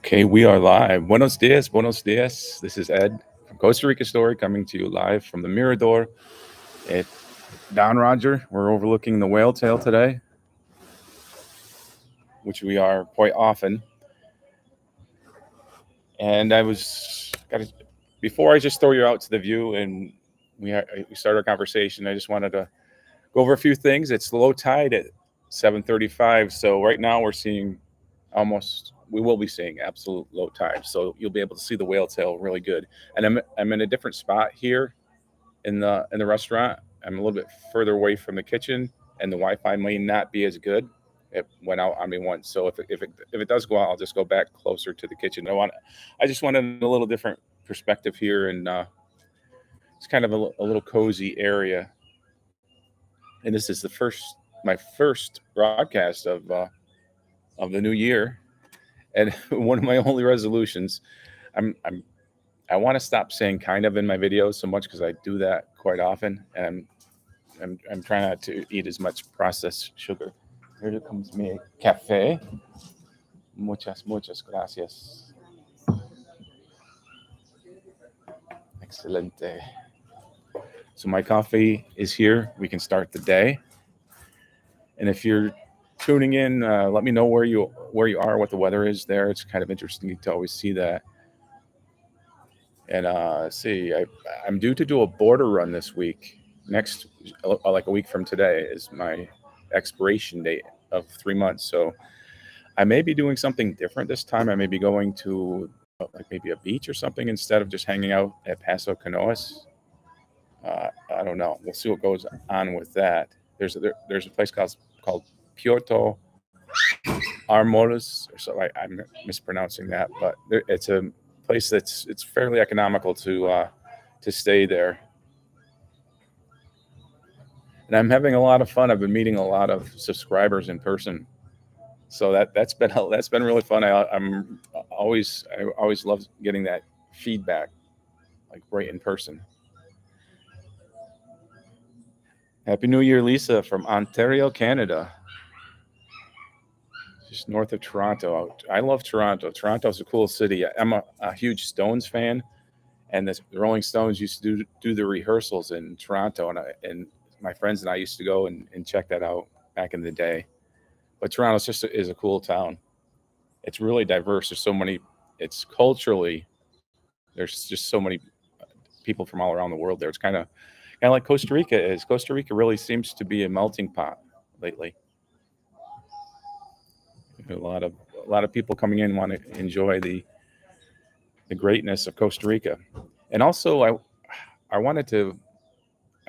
Okay, we are live. Buenos dias, buenos dias. This is Ed from Costa Rica Story coming to you live from the Mirador at Don Roger. We're overlooking the whale tail today, which we are quite often. And before I just throw you out to the view and we start our conversation, I just wanted to go over a few things. It's low tide at 7:35, so right now we will be seeing absolute low tide. So you'll be able to see the whale tail really good. And I'm in a different spot here in the restaurant. I'm a little bit further away from the kitchen, and the Wi-Fi may not be as good. It went out on me once, so if it does go out, I'll just go back closer to the kitchen. I just wanted a little different perspective here, and it's kind of a little cozy area. And this is my first broadcast of the new year, and one of my only resolutions. I'm I want to stop saying kind of in my videos so much because I do that quite often, and I'm trying not to eat as much processed sugar. Here comes mi café. Muchas gracias. Excelente. So my coffee is here. We can start the day. And if you're tuning in, let me know where you are, what the weather is there. It's kind of interesting to always see that. And I'm due to do a border run this week. Next, like a week from today, is my expiration date of 3 months. So I may be doing something different this time. I may be going to like maybe a beach or something instead of just hanging out at Paso Canoas. I don't know. We'll see what goes on with that. There's a place called Kyoto Armoras, or so I'm mispronouncing that, but it's a place it's fairly economical to stay there. And I'm having a lot of fun. I've been meeting a lot of subscribers in person, so that's been really fun. I always love getting that feedback, like right in person. Happy New Year, Lisa from Ontario, Canada, just north of Toronto. I love Toronto. Toronto's a cool city. I'm a huge Stones fan, and the Rolling Stones used to do the rehearsals in Toronto, and my friends and I used to go and check that out back in the day. But Toronto is a cool town. It's really diverse. It's culturally, there's just so many people from all around the world there. It's kind of like Costa Rica is. Costa Rica really seems to be a melting pot lately. A lot of people coming in want to enjoy the greatness of Costa Rica. And also I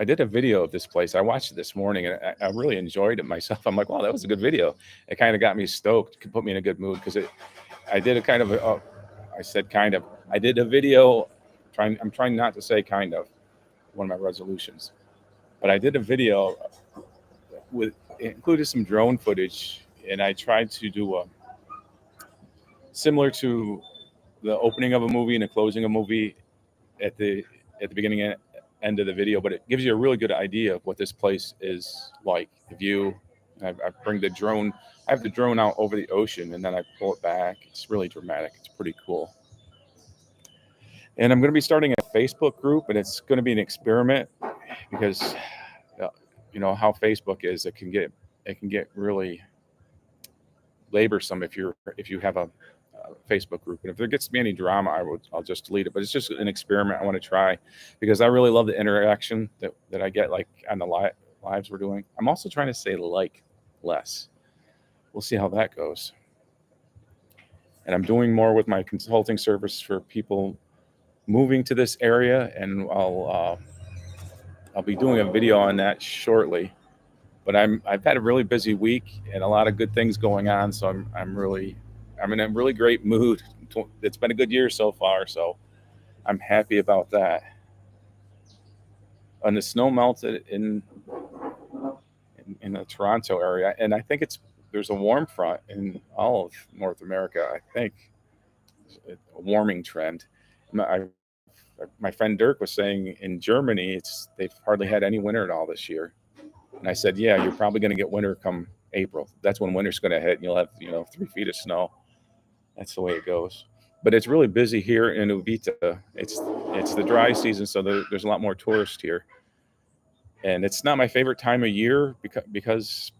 did a video of this place. I watched it this morning, and I really enjoyed it myself. I'm like, wow, that was a good video. It kind of got me stoked, put me in a good mood, because I did a kind of I said kind of. I did a video. I'm trying not to say kind of, one of my resolutions. But I did a video it included some drone footage, and I tried to do similar to the opening of a movie and the closing of a movie at the beginning and end of the video, but it gives you a really good idea of what this place is like. The view. I bring the drone. I have the drone out over the ocean, and then I pull it back. It's really dramatic. It's pretty cool. And I'm going to be starting a Facebook group, and it's going to be an experiment because you know how Facebook is. It can get really laborsome if you have a Facebook group. And if there gets to be any drama, I'll just delete it. But it's just an experiment I want to try because I really love the interaction that I get, like on the lives we're doing. I'm also trying to say like less. We'll see how that goes. And I'm doing more with my consulting service for people moving to this area, and I'll be doing a video on that shortly. But I've had a really busy week and a lot of good things going on, so I'm in a really great mood. It's been a good year so far, so I'm happy about that. And the snow melted in the Toronto area, and I think there's a warm front in all of North America. I think a warming trend. My friend Dirk was saying in Germany they've hardly had any winter at all this year, and I said, yeah, you're probably going to get winter come April. That's when winter's going to hit, and you'll have 3 feet of snow. That's the way it goes. But it's really busy here in Uvita. It's the dry season, so there's a lot more tourists here. And it's not my favorite time of year because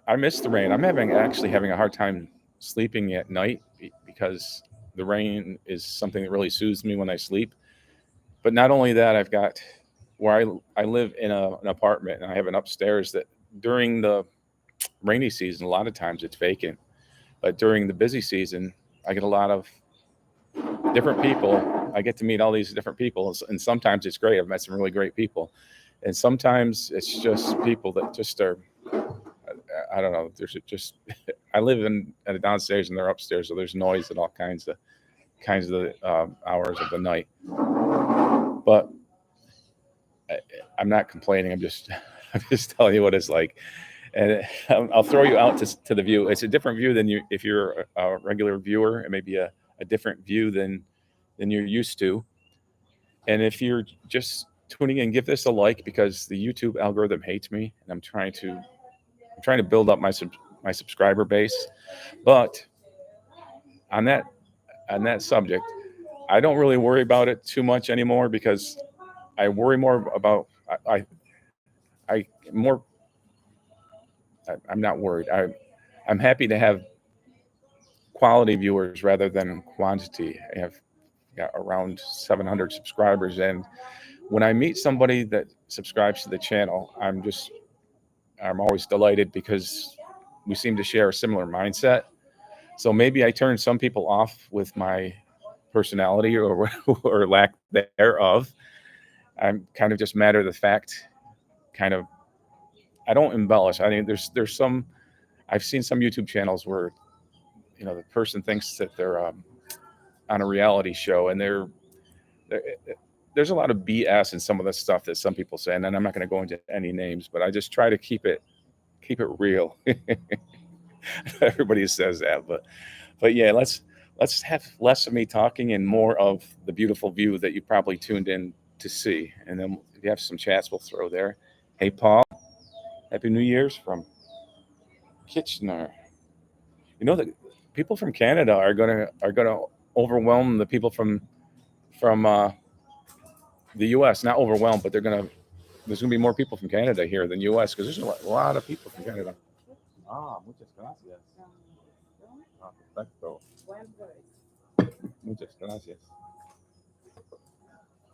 I miss the rain. I'm actually having a hard time sleeping at night because the rain is something that really soothes me when I sleep. But not only that, I've got where I live in an apartment, and I have an upstairs that during the rainy season, a lot of times it's vacant. But during the busy season, I get a lot of different people. I get to meet all these different people, and sometimes it's great. I've met some really great people, and sometimes it's just people that just are. I don't know. There's just I live at a downstairs and they're upstairs, so there's noise at all kinds of hours of the night. But I'm not complaining. I'm just telling you what it's like, and I'll throw you out to the view. It's a different view than you if you're a regular viewer. It may be a different view than you're used to. And if you're just tuning in, give this a like because the YouTube algorithm hates me, and I'm trying to build up my subscriber base. But on that subject, I don't really worry about it too much anymore because I worry more about I more I'm not worried. I'm happy to have quality viewers rather than quantity. I have got around 700 subscribers, and when I meet somebody that subscribes to the channel, I'm always delighted because we seem to share a similar mindset. So maybe I turn some people off with my personality or or lack thereof. I'm kind of just matter of the fact, kind of. I don't embellish. I mean, there's some. I've seen some YouTube channels where, the person thinks that they're on a reality show, and they're there's a lot of BS in some of the stuff that some people say, and I'm not going to go into any names, but I just try to keep it real. Everybody says that, but yeah, let's have less of me talking and more of the beautiful view that you probably tuned in to see. And then if you have some chats, we'll throw there. Hey, Paul, Happy New Year's from Kitchener. The people from Canada are gonna overwhelm the people from the U.S. Not overwhelmed, but there's gonna be more people from Canada here than U.S. because there's a lot of people from Canada. Muchas gracias. Perfecto. Muchas gracias.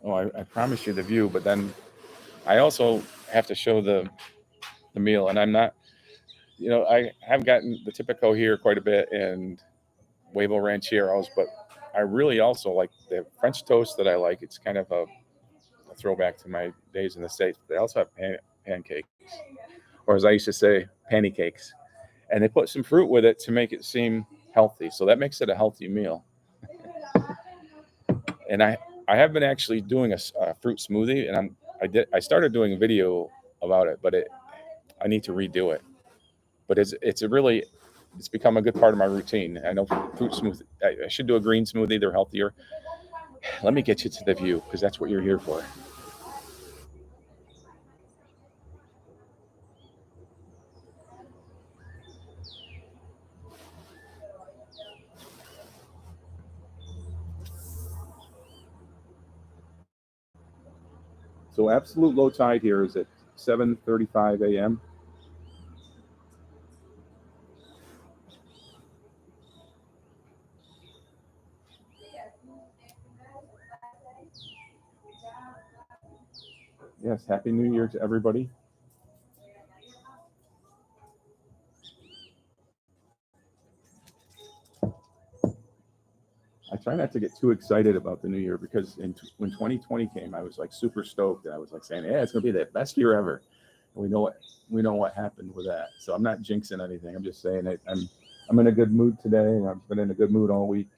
Oh, I promised you the view, but then I also have to show the meal, and I'm not. I have gotten the Typico here quite a bit and Huevo Rancheros, but I really also like the French toast that I like. It's kind of a throwback to my days in the States. They also have pancakes, or as I used to say, pancakes. And they put some fruit with it to make it seem healthy. So that makes it a healthy meal. And I have been actually doing a fruit smoothie, and I started doing a video about it, but I need to redo it. But it's become a good part of my routine. I know fruit smoothie. I should do a green smoothie. They're healthier. Let me get you to the view because that's what you're here for. So absolute low tide here is at 7:35 a.m. Yes, Happy New Year to everybody. I try not to get too excited about the new year because when 2020 came, I was like super stoked. And I was like saying, "Yeah, it's gonna be the best year ever." And we know what happened with that. So I'm not jinxing anything. I'm just saying I'm in a good mood today, and I've been in a good mood all week.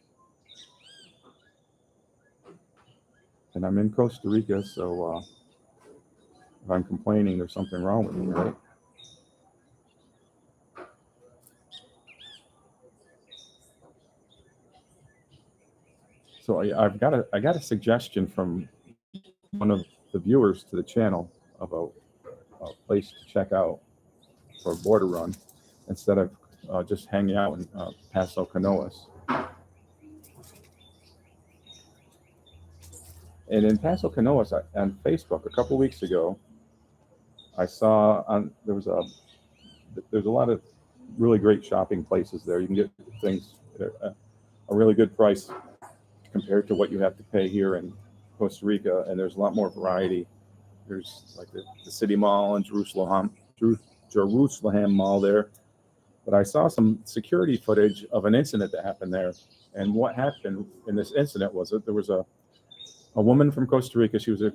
And I'm in Costa Rica, so if I'm complaining, there's something wrong with me, right? So I got a suggestion from one of the viewers to the channel about a place to check out for a border run instead of just hanging out in Paso Canoas. And in Paso Canoas, on Facebook a couple weeks ago, I saw there's a lot of really great shopping places there. You can get things at a really good price compared to what you have to pay here in Costa Rica, and there's a lot more variety. There's like the City Mall in Jerusalem Mall there. But I saw some security footage of an incident that happened there. And what happened in this incident was that there was a woman from Costa Rica. She was a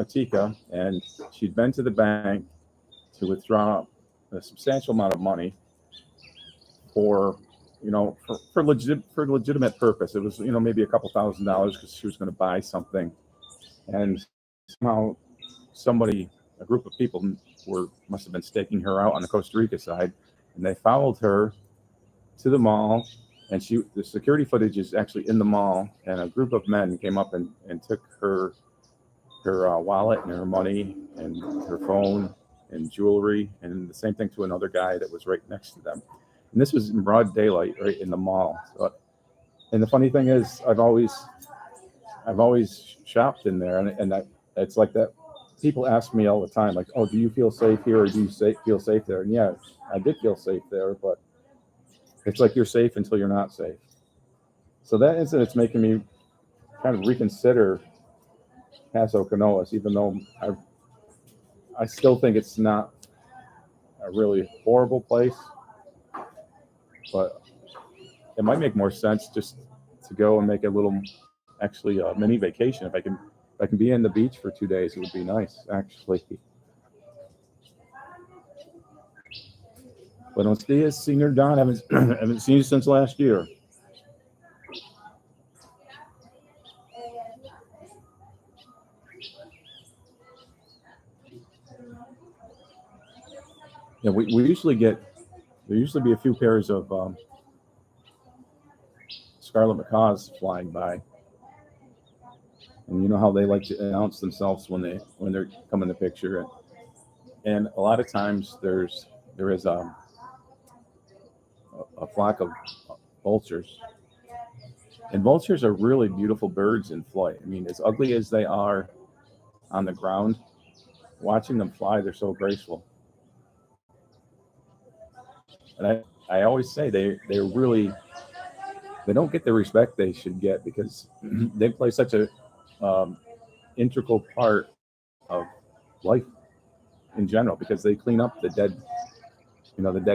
tica, and she'd been to the bank to withdraw a substantial amount of money for, for legitimate purpose. It was, maybe a couple $1,000s because she was going to buy something. And somehow a group of people must have been staking her out on the Costa Rica side, and they followed her to the mall. And the security footage is actually in the mall, and a group of men came up and took her wallet and her money and her phone and jewelry, and the same thing to another guy that was right next to them. And this was in broad daylight, right in the mall. So, and the funny thing is, I've always shopped in there, and it's like that. People ask me all the time, like, "Oh, do you feel safe here, or do you feel safe there?" And yeah, I did feel safe there, but it's like you're safe until you're not safe. So that incident's making me kind of reconsider Paso Canoas, even though I still think it's not a really horrible place, but it might make more sense just to go and make a little, actually, a mini vacation. If I can be in the beach for 2 days, it would be nice, actually. Buenos dias, Senior Don. Haven't seen you since last year. Yeah, we usually there usually be a few pairs of scarlet macaws flying by, and you know how they like to announce themselves when they're coming to picture. And a lot of times there is a flock of vultures, and vultures are really beautiful birds in flight. I mean, as ugly as they are on the ground, watching them fly, they're so graceful. And I always say they don't get the respect they should get, because they play such a integral part of life in general, because they clean up the dead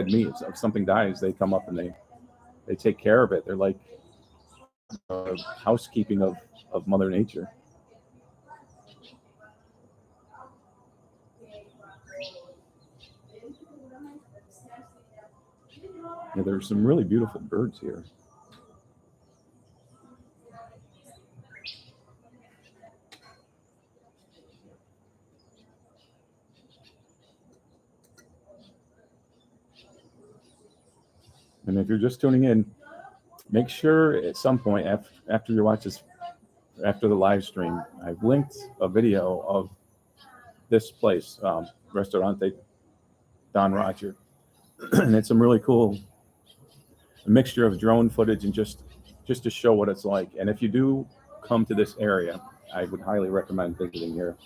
meat. If something dies, they come up and they take care of it. They're like housekeeping of Mother Nature. Yeah, there's some really beautiful birds here. And if you're just tuning in, make sure at some point after you watch this, after the live stream, I've linked a video of this place, Restaurante Don Roger, and it's some really cool mixture of drone footage and just to show what it's like. And if you do come to this area, I would highly recommend visiting here.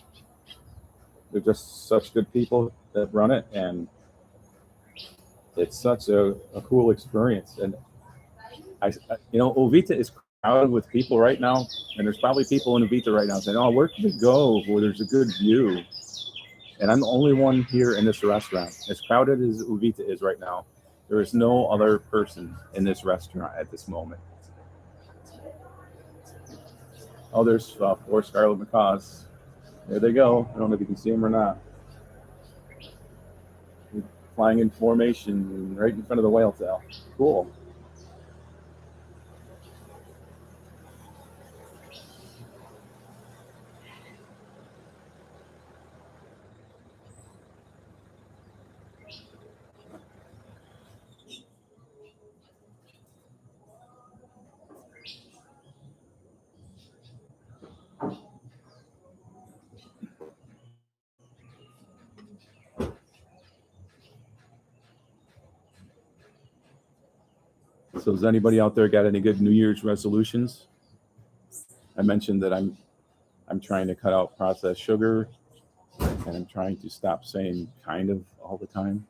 They're just such good people that run it, and it's such a cool experience. And Uvita is crowded with people right now, and there's probably people in Uvita right now saying, "Oh, where can we go where there's a good view?" And I'm the only one here in this restaurant. As crowded as Uvita is right now, there is no other person in this restaurant at this moment. Oh, there's 4 scarlet macaws. There they go. I don't know if you can see them or not. Flying in formation right in front of the whale tail. Cool. So has anybody out there got any good New Year's resolutions? I mentioned that I'm I'm trying to cut out processed sugar, and I'm trying to stop saying kind of all the time.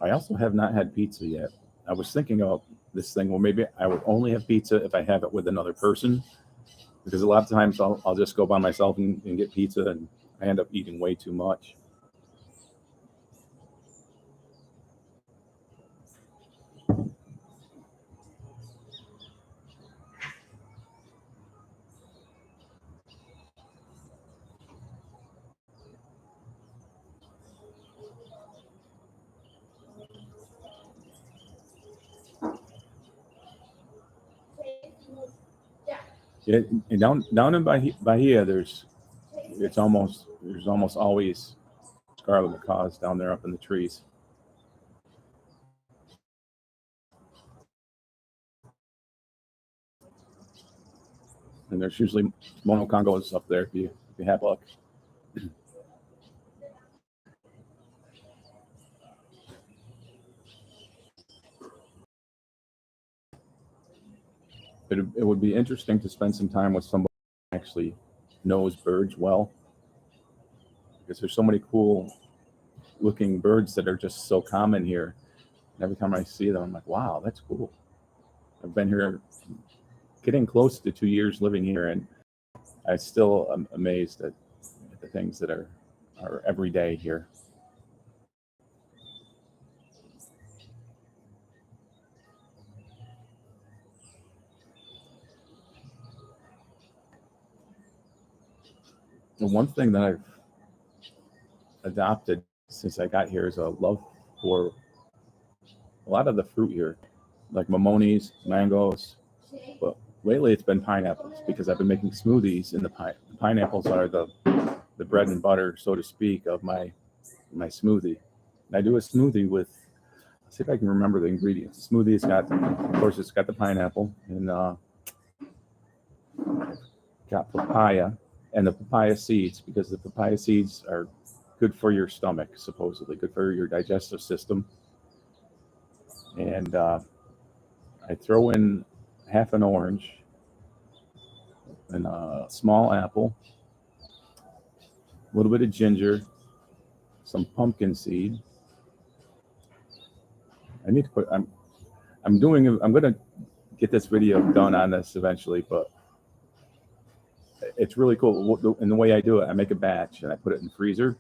I also have not had pizza yet. I was thinking about this thing, well, maybe I would only have pizza if I have it with another person, because a lot of times I'll just go by myself and get pizza, and I end up eating way too much. Yeah, and down in Bahia, there's almost always scarlet macaws down there up in the trees. And there's usually monocongos up there if you have luck. It would be interesting to spend some time with somebody who actually knows birds well, because there's so many cool looking birds that are just so common here. And every time I see them, I'm like, wow, that's cool. I've been here getting close to 2 years living here, and I still am amazed at the things that are every day here. And one thing that I've adopted since I got here is a love for a lot of the fruit here, like mimones, mangoes. But lately it's been pineapples, because I've been making smoothies, and the pineapples are the bread and butter, so to speak, of my smoothie. And I do a smoothie with, let's see if I can remember the ingredients. The smoothie has got, of course, it's got the pineapple, and got papaya, and the papaya seeds, because the papaya seeds are good for your stomach, supposedly good for your digestive system. And I throw in half an orange and a small apple, a little bit of ginger, some pumpkin seed. I need to put, I'm going to get this video done on this eventually, but it's really cool. And the way I do it, I make a batch and I put it in the freezer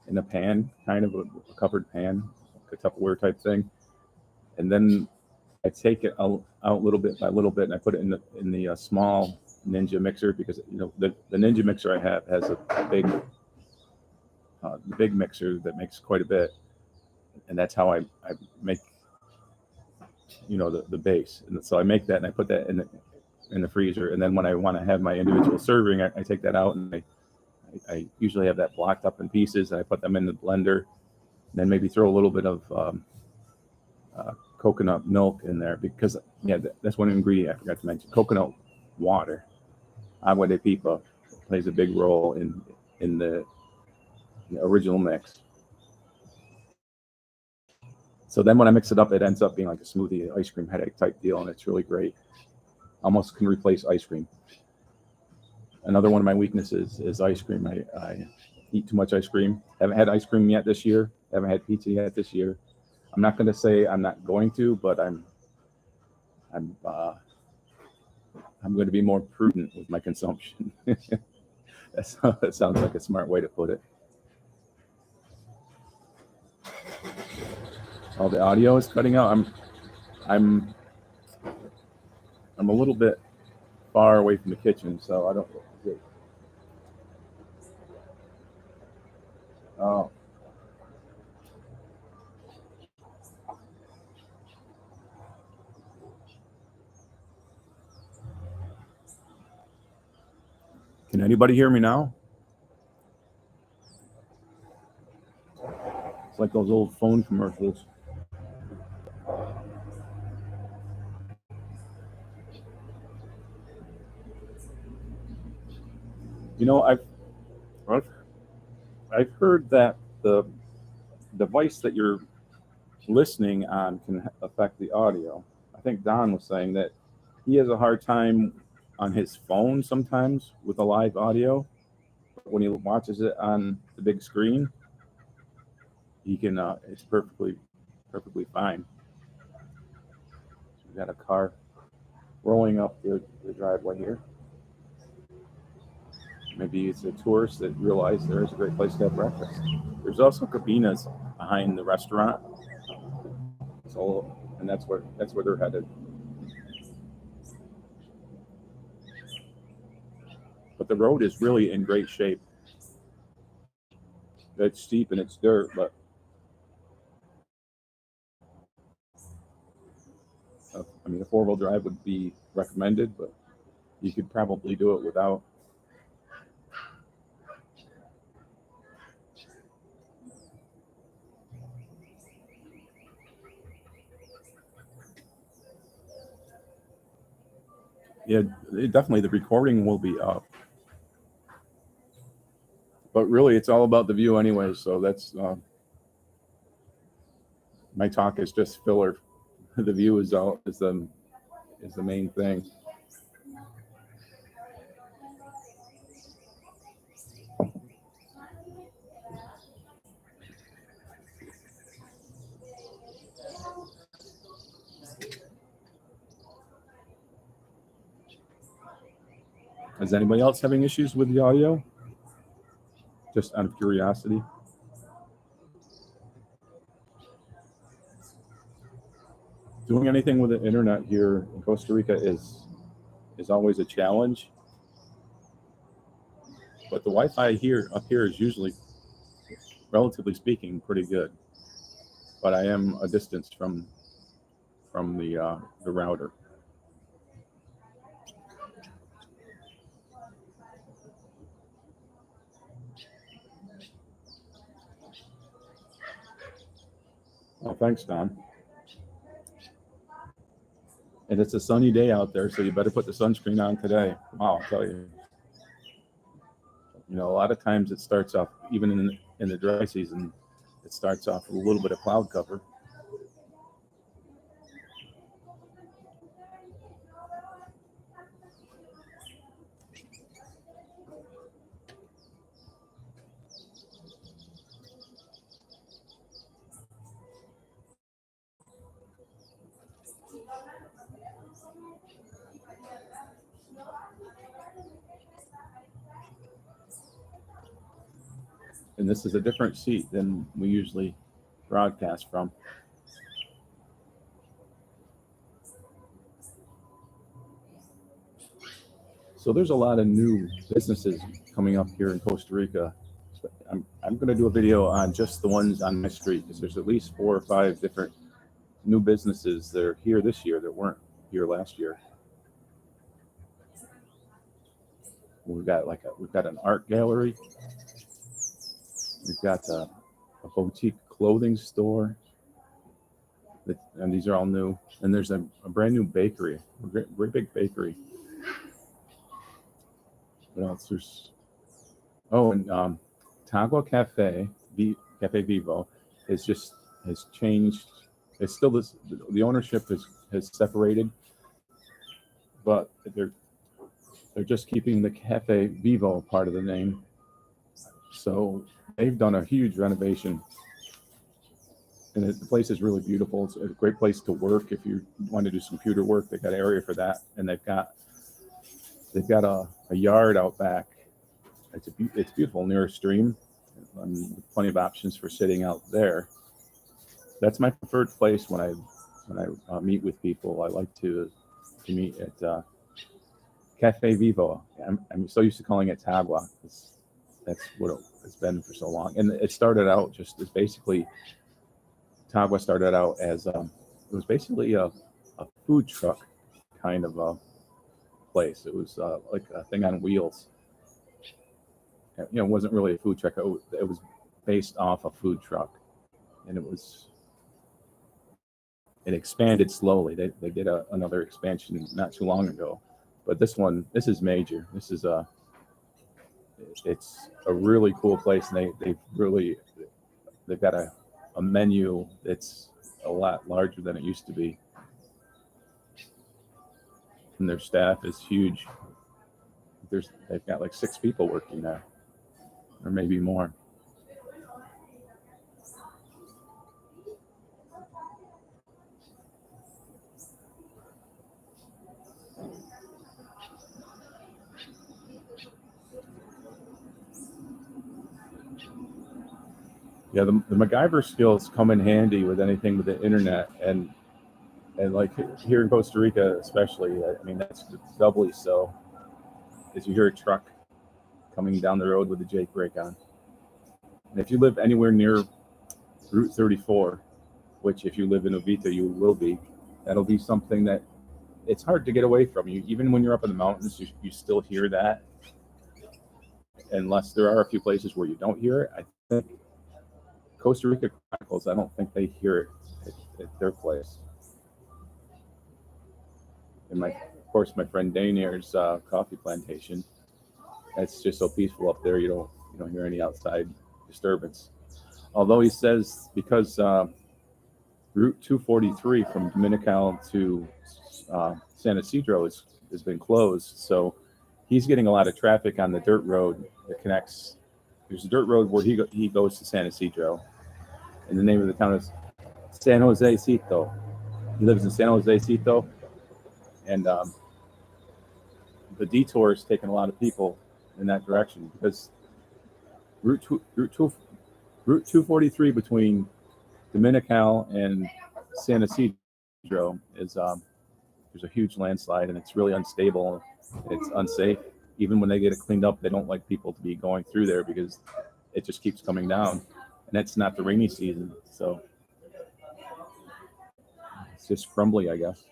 in a pan, kind of a covered pan, like a Tupperware type thing. And then I take it out little bit by little bit, and I put it in the small Ninja mixer, because the Ninja mixer I have has a big mixer that makes quite a bit, and that's how I make the base. And so I make that and I put that in the freezer, and then when I want to have my individual serving, I take that out, and I usually have that blocked up in pieces, and I put them in the blender, and then maybe throw a little bit of coconut milk in there, because that's one ingredient I forgot to mention. Coconut water, agua de pipa, plays a big role in the original mix. So then when I mix it up, it ends up being like a smoothie ice cream headache type deal, and it's really great. Almost can replace ice cream. Another one of my weaknesses is ice cream. I eat too much ice cream. Haven't had ice cream yet this year. Haven't had pizza yet this year. I'm not going to say I'm not going to, but I'm going to be more prudent with my consumption. That sounds like a smart way to put it. Oh, the audio is cutting out. I'm a little bit far away from the kitchen, so I don't. Oh. Can anybody hear me now? It's like those old phone commercials. I've heard that the device that you're listening on can affect the audio. I think Don was saying that he has a hard time on his phone sometimes with the live audio. But when he watches it on the big screen, he can. It's perfectly fine. We got a car rolling up the driveway here. Maybe it's a tourist that realized there is a great place to have breakfast. There's also cabinas behind the restaurant, so and that's where they're headed. But the road is really in great shape. It's steep and it's dirt, but I mean, a 4-wheel drive would be recommended, but you could probably do it without. Yeah, definitely the recording will be up. But really, it's all about the view anyway, so that's my talk is just filler. The view is the main thing. Is anybody else having issues with the audio? Just out of curiosity. Doing anything with the internet here in Costa Rica is always a challenge. But the Wi-Fi up here is usually, relatively speaking, pretty good. But I am a distance from the router. Well, thanks, Don. And it's a sunny day out there, so you better put the sunscreen on today. Wow, I'll tell you. You know, a lot of times it starts off, even in the dry season, it starts off with a little bit of cloud cover. And this is a different seat than we usually broadcast from. So there's a lot of new businesses coming up here in Costa Rica. I'm going to do a video on just the ones on my street, because there's at least 4 or 5 different new businesses that are here this year that weren't here last year. We've got an art gallery. We've got a boutique clothing store, and these are all new. And there's a brand new bakery, a great big bakery. What else? There's and Tagua Cafe Vivo has changed. It's still this. The ownership has separated, but they're just keeping the Cafe Vivo part of the name. So they've done a huge renovation, and the place is really beautiful. It's a great place to work if you want to do some computer work. They've got an area for that, and they've got a yard out back. It's beautiful near a stream, and plenty of options for sitting out there. That's my preferred place when I meet with people. I like to meet at Cafe Vivo. I'm so used to calling it Tagua. That's what it's been for so long. And it started out just as basically, Tagua started out as it was basically a food truck kind of a place. It was like a thing on wheels. You know, it wasn't really a food truck. It was based off a food truck, and it expanded slowly. They did another expansion not too long ago, but this is major. It's a really cool place, and they've got a menu that's a lot larger than it used to be. and their staff is huge. They've got like 6 people working there, or maybe more. Yeah, the MacGyver skills come in handy with anything with the internet, and like here in Costa Rica especially, I mean that's doubly so, as you hear a truck coming down the road with the Jake brake on. And if you live anywhere near Route 34, which if you live in Uvita you will be, that'll be something that it's hard to get away from. You even when you're up in the mountains, you still hear that, unless there are a few places where you don't hear it. I think Costa Rica Chronicles, I don't think they hear it at their place. And of course, my friend Danier's coffee plantation. That's just so peaceful up there. You don't hear any outside disturbance. Although he says because Route 243 from Dominical to San Isidro has been closed, so he's getting a lot of traffic on the dirt road that connects. There's a dirt road where he goes to San Isidro, and the name of the town is San Jose Cito. He lives in San Jose Cito, and the detour is taking a lot of people in that direction because Route 243 between Dominical and San Isidro is there's a huge landslide, and it's really unstable. It's unsafe. Even when they get it cleaned up, they don't like people to be going through there because it just keeps coming down, and it's not the rainy season, so it's just crumbly, I guess.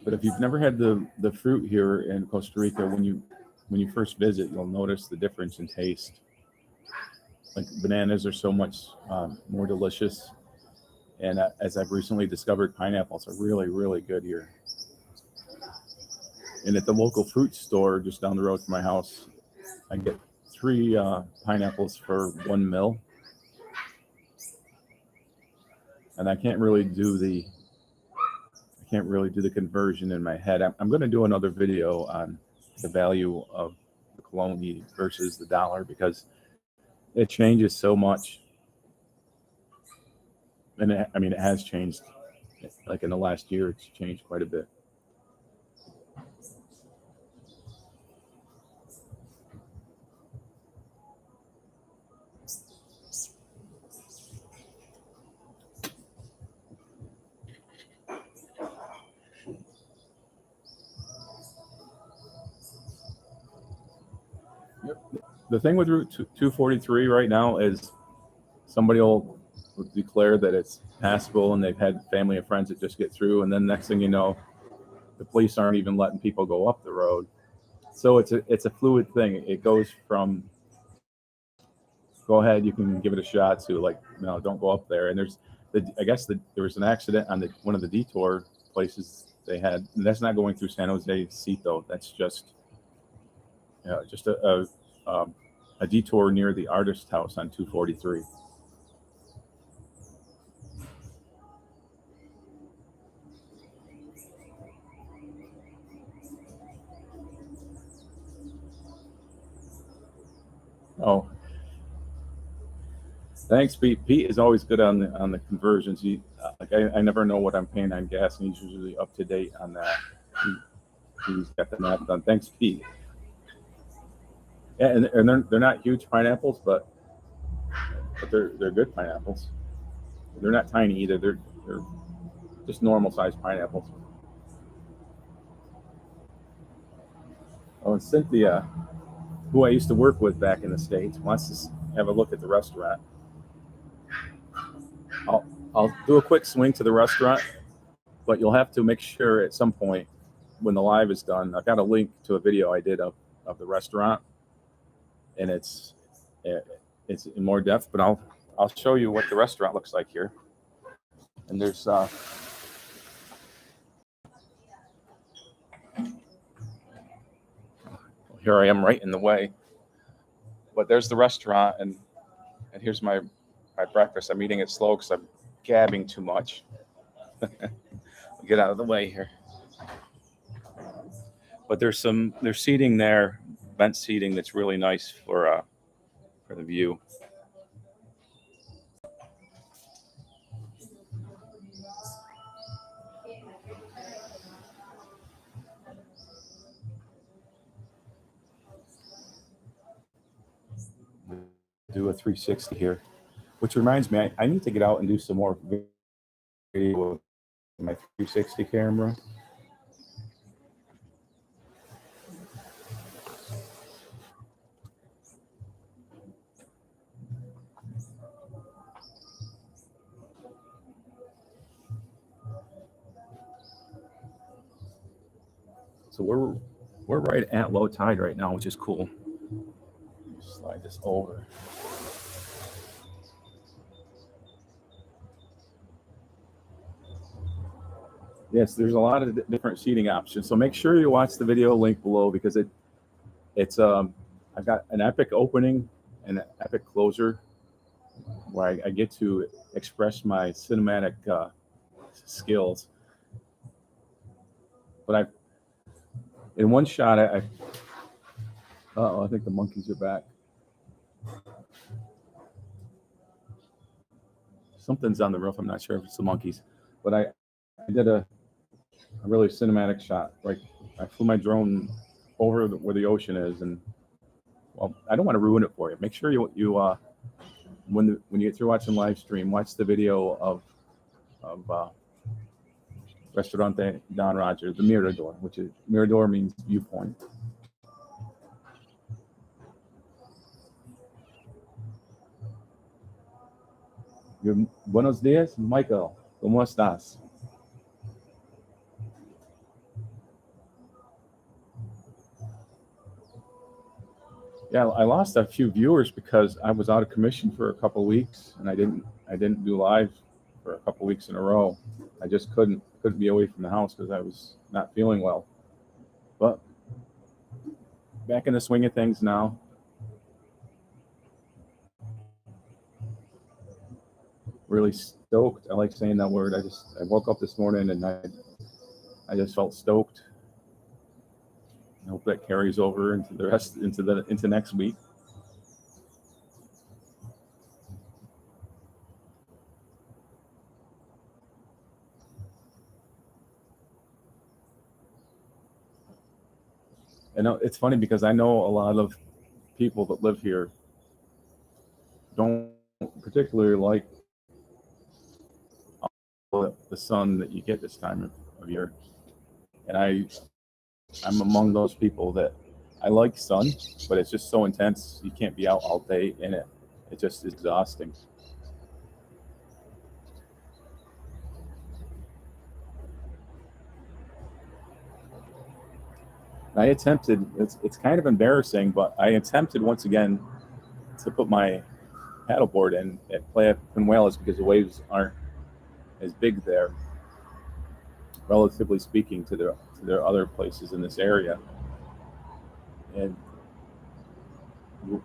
But if you've never had the fruit here in Costa Rica, when you first visit, you'll notice the difference in taste. Like bananas are so much more delicious, and as I've recently discovered, pineapples are really, really good here. And at the local fruit store just down the road from my house, I get 3 pineapples for 1 mil, and I can't really do the conversion in my head. I'm going to do another video on the value of the colony versus the dollar because it changes so much. And it has changed. Like in the last year, it's changed quite a bit. The thing with Route 243 right now is somebody will declare that it's passable, and they've had family and friends that just get through, and then next thing you know, the police aren't even letting people go up the road. So it's a fluid thing. It goes from go ahead, you can give it a shot, to like, no, don't go up there. And there was an accident on one of the detour places they had, and that's not going through San Jose Cito. That's just a detour near the artist house on 243. Oh, thanks, Pete. Pete is always good on the conversions. I never know what I'm paying on gas, and he's usually up to date on that. He's got the math done. Thanks, Pete. Yeah, and they're not huge pineapples, but they're good pineapples. They're not tiny either. They're just normal sized pineapples. Oh, and Cynthia, who I used to work with back in the States, wants to have a look at the restaurant. I'll do a quick swing to the restaurant, but you'll have to make sure at some point when the live is done, I've got a link to a video I did of the restaurant, and it's in more depth, but I'll I'll show you what the restaurant looks like here. And there's here I am right in the way, but there's the restaurant, and here's my breakfast. I'm eating it slow because I'm gabbing too much. Get out of the way here. But there's seating there, bench seating that's really nice for the view. Do a 360 here, which reminds me, I need to get out and do some more video with my 360 camera. So we're right at low tide right now, which is cool. Slide this over. Yes, there's a lot of different seating options. So make sure you watch the video link below, because it's I've got an epic opening and an epic closer where I get to express my cinematic skills. But in one shot, I think the monkeys are back. Something's on the roof. I'm not sure if it's the monkeys, but I did a really cinematic shot. Like, I flew my drone over where the ocean is, and well, I don't want to ruin it for you. Make sure you when you get through watching live stream, watch the video of Restaurante Don Roger, the Mirador, which is Mirador means viewpoint. Buenos días, Michael. ¿Cómo estás? Yeah, I lost a few viewers because I was out of commission for a couple of weeks, and I didn't do live for a couple of weeks in a row. I just couldn't be away from the house because I was not feeling well. But back in the swing of things now. Really stoked. I like saying that word. I woke up this morning and I just felt stoked. I hope that carries over into the rest into next week. And it's funny because I know a lot of people that live here don't particularly like the sun that you get this time of year. And I'm among those people that I like sun, but it's just so intense. You can't be out all day in it. It just is exhausting. I attempted, it's kind of embarrassing, but I attempted once again to put my paddleboard in at Playa Penuelas because the waves aren't as big there, relatively speaking, to their other places in this area. And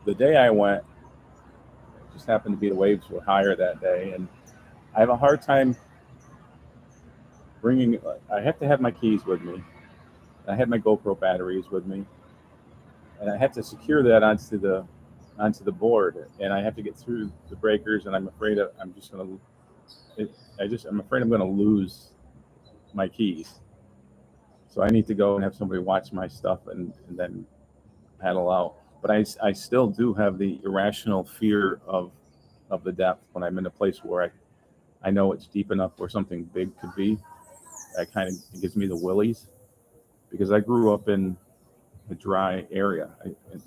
the day I went, it just happened to be the waves were higher that day, and I have a hard time I have to have my keys with me. I have my GoPro batteries with me, and I have to secure that onto the board, and I have to get through the breakers, and I'm afraid I'm afraid I'm going to lose my keys. So I need to go and have somebody watch my stuff and then paddle out. But I still do have the irrational fear of the depth when I'm in a place where I know it's deep enough where something big could be. It gives me the willies, because I grew up in a dry area,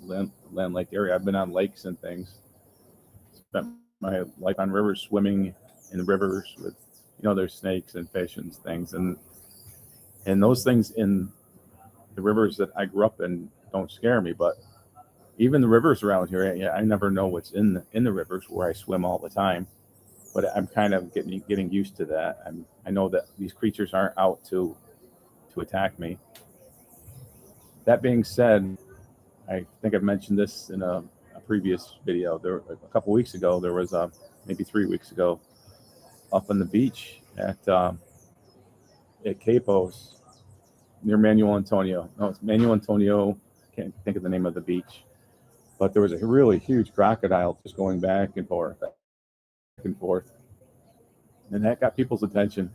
land lake area. I've been on lakes and things. Spent my life on rivers, swimming in rivers with, there's snakes and fish and things, and those things in the rivers that I grew up in don't scare me. But Even the rivers around here, yeah, I never know what's in the rivers where I swim all the time. But I'm kind of getting used to that. I know that these creatures aren't out to attack me. That being said, I think I've mentioned this in a previous video. There, a couple weeks ago, there was maybe 3 weeks ago, up on the beach at Capos near Manuel Antonio. No, it's Manuel Antonio. Can't think of the name of the beach, but there was a really huge crocodile just going back and forth, and that got people's attention.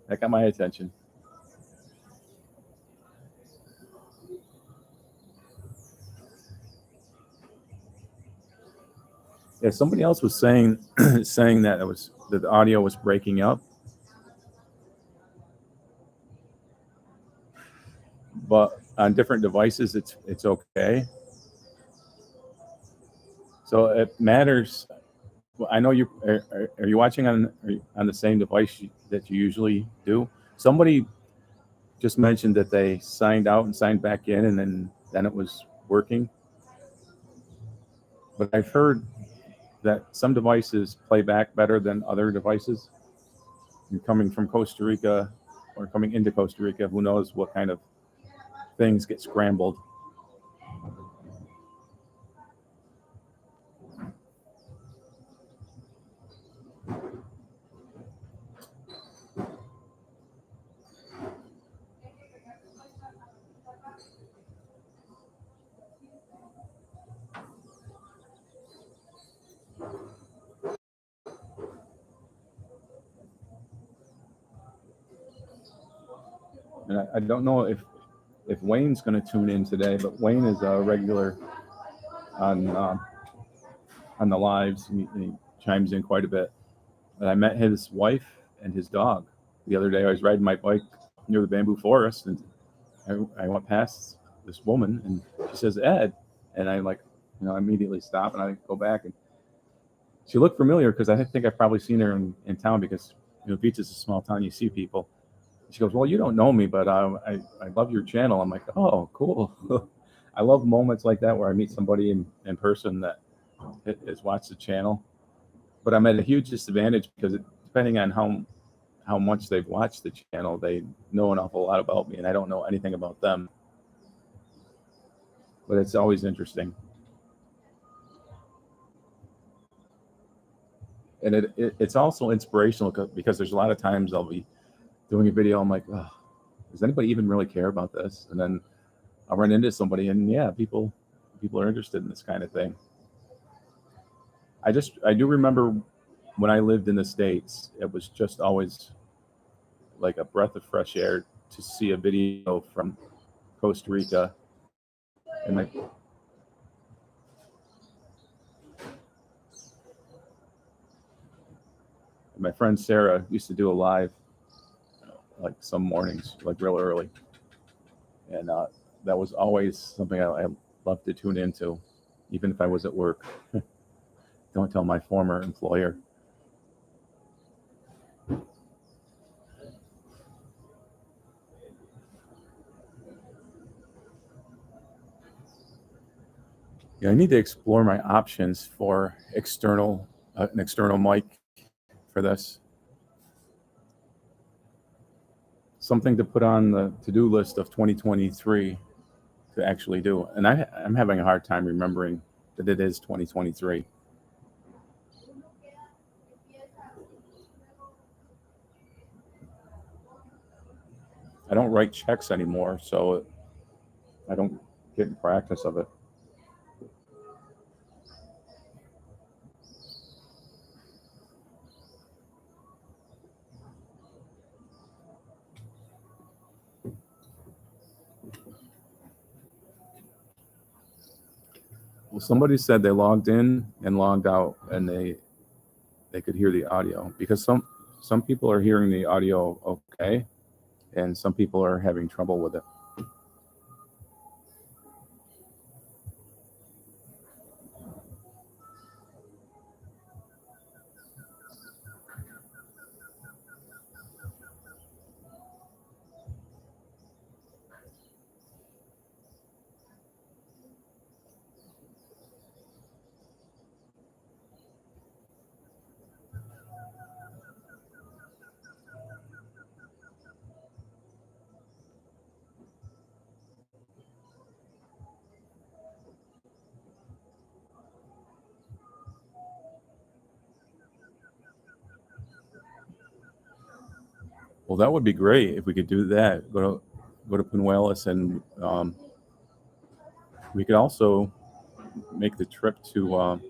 That got my attention. Yeah, somebody else was saying saying that the audio was breaking up, but on different devices it's okay. So it matters. Well, I know you are you watching on the same device that you usually do. Somebody just mentioned that they signed out and signed back in, and then it was working. But I've heard that some devices play back better than other devices. And coming from Costa Rica or coming into Costa Rica, who knows what kind of things get scrambled. And I don't know if Wayne's going to tune in today, but Wayne is a regular on on the lives. He chimes in quite a bit. And I met his wife and his dog the other day. I was riding my bike near the bamboo forest, and I went past this woman, and she says, "Ed," and I like, I immediately stop and I go back, and she looked familiar because I think I've probably seen her in town because Uvita's a small town. You see people. She goes, "Well, you don't know me, but I love your channel." I'm like, "Oh, cool." I love moments like that where I meet somebody in person that has watched the channel, but I'm at a huge disadvantage because depending on how much they've watched the channel, they know an awful lot about me, and I don't know anything about them. But it's always interesting, and it's also inspirational because there's a lot of times I'll be doing a video, I'm like, oh, does anybody even really care about this? And then I'll run into somebody, and yeah, people are interested in this kind of thing. I do remember when I lived in the States, it was just always like a breath of fresh air to see a video from Costa Rica. And my friend Sarah used to do a live like some mornings, like real early, and that was always something I loved to tune into, even if I was at work. Don't tell my former employer. Yeah, I need to explore my options for an external mic for this. Something to put on the to-do list of 2023 to actually do. And I'm having a hard time remembering that it is 2023. I don't write checks anymore, so I don't get in practice of it. Well, somebody said they logged in and logged out, and they could hear the audio because some people are hearing the audio okay, and some people are having trouble with it. Well, that would be great if we could do that. Go to Penuelas, and we could also make the trip to. Well,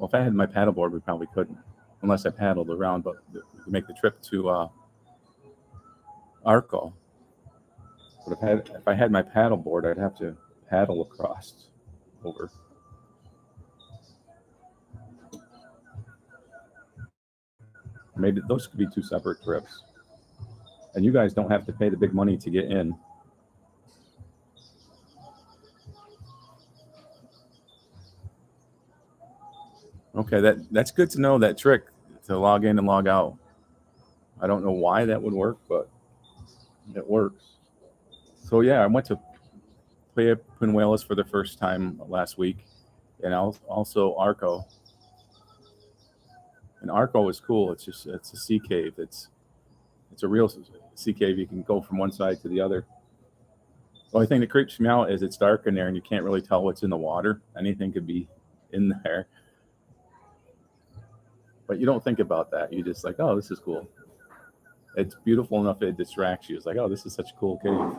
if I had my paddleboard, we probably couldn't, unless I paddled around. But we could make the trip to Arco. But if I had my paddleboard, I'd have to paddle across over. Maybe those could be two separate trips. And you guys don't have to pay the big money to get in. Okay, that's good to know, that trick to log in and log out. I don't know why that would work, but it works. So yeah, I went to Playa Penuelas for the first time last week, and also Arco. And Arco is cool. It's a sea cave. It's a real sea cave. You can go from one side to the other. The only thing that creeps me out is it's dark in there and you can't really tell what's in the water. Anything could be in there. But you don't think about that. You just like, oh, this is cool. It's beautiful enough it distracts you. It's like, oh, this is such a cool cave.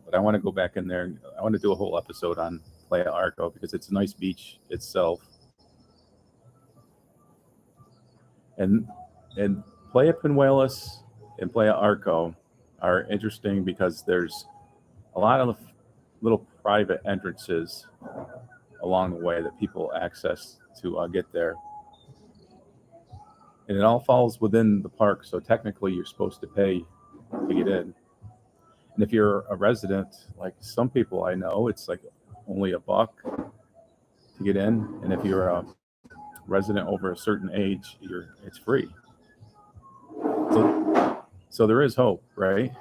But I want to go back in there. I want to do a whole episode on Playa Arco because it's a nice beach itself. And Playa Penuelas and Playa Arco are interesting because there's a lot of little private entrances along the way that people access to get there. And it all falls within the park, so technically you're supposed to pay to get in. And if you're a resident, like some people I know, it's like only $1 to get in. And if you're a resident over a certain age, it's free. So there is hope, right?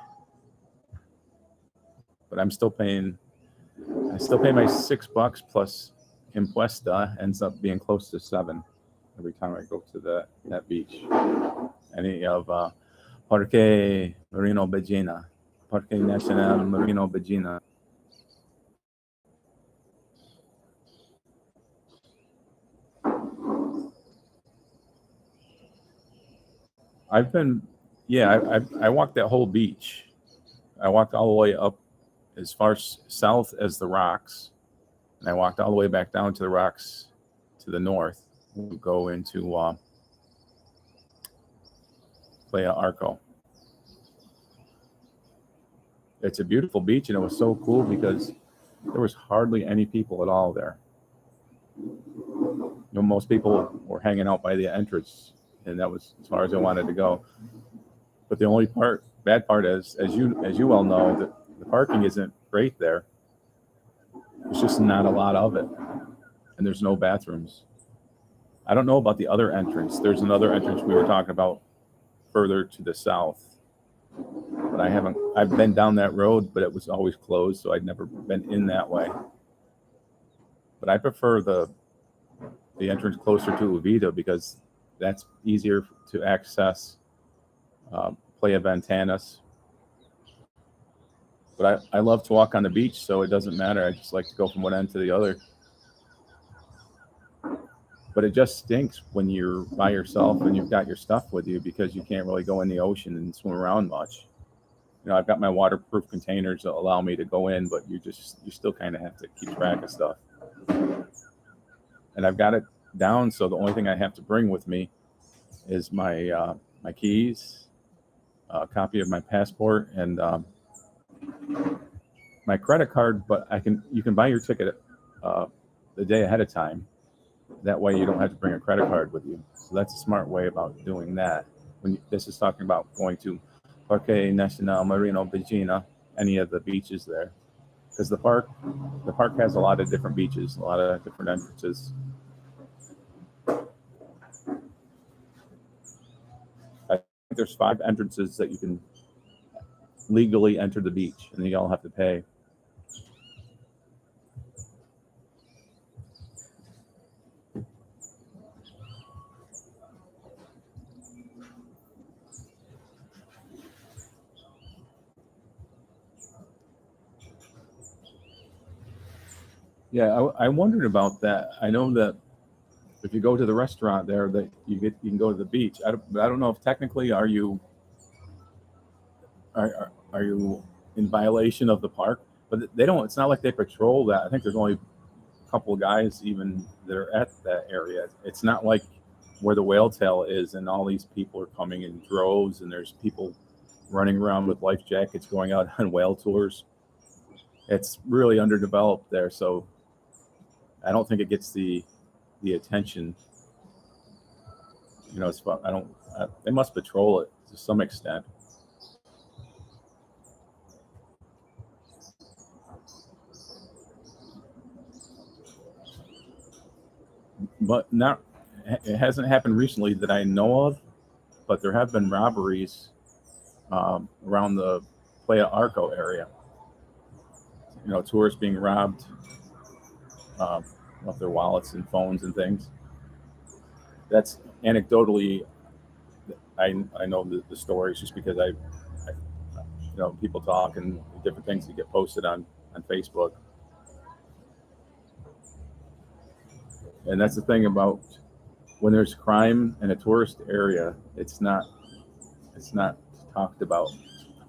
But I still pay my $6 plus impuesta, ends up being close to $7 every time I go to that beach. Any of Parque Marino Ballena, Parque Nacional Marino Ballena. I walked that whole beach. I walked all the way up as far south as the rocks, and I walked all the way back down to the rocks to the north. We go into Playa Arco. It's a beautiful beach, and it was so cool because there was hardly any people at all there. Most people were hanging out by the entrance, and that was as far as I wanted to go. But the only bad part is, as you well know, that the parking isn't great there. There's just not a lot of it, and there's no bathrooms. I don't know about the other entrance. There's another entrance we were talking about further to the south, but I've been down that road, but it was always closed, so I'd never been in that way. But I prefer the entrance closer to Uvita because that's easier to access. Playa Ventanas. But I love to walk on the beach, so it doesn't matter. I just like to go from one end to the other. But it just stinks when you're by yourself and you've got your stuff with you because you can't really go in the ocean and swim around much. I've got my waterproof containers that allow me to go in, but you still kind of have to keep track of stuff. And I've got it down, so the only thing I have to bring with me is my keys, a copy of my passport, and my credit card. But you can buy your ticket the day ahead of time. That way you don't have to bring a credit card with you. So that's a smart way about doing that. This is talking about going to Parque Nacional Marino Ballena, any of the beaches there, because the park has a lot of different beaches, a lot of different entrances. I think there's 5 entrances that you can legally enter the beach, and you all have to pay. Yeah, I wondered about that. I know that if you go to the restaurant there, that you can go to the beach. I don't know if technically are you are you in violation of the park? But they don't. It's not like they patrol that. I think there's only a couple of guys even that are at that area. It's not like where the whale tail is, and all these people are coming in droves, and there's people running around with life jackets going out on whale tours. It's really underdeveloped there, so I don't think it gets the attention. You know, it's I don't. They must patrol it to some extent. But not it hasn't happened recently that I know of. But there have been robberies around the Playa Arco area. You know, tourists being robbed of their wallets and phones and things. That's anecdotally, I know the stories just because you know, people talk and different things that get posted on Facebook. And that's the thing about when there's crime in a tourist area, it's not talked about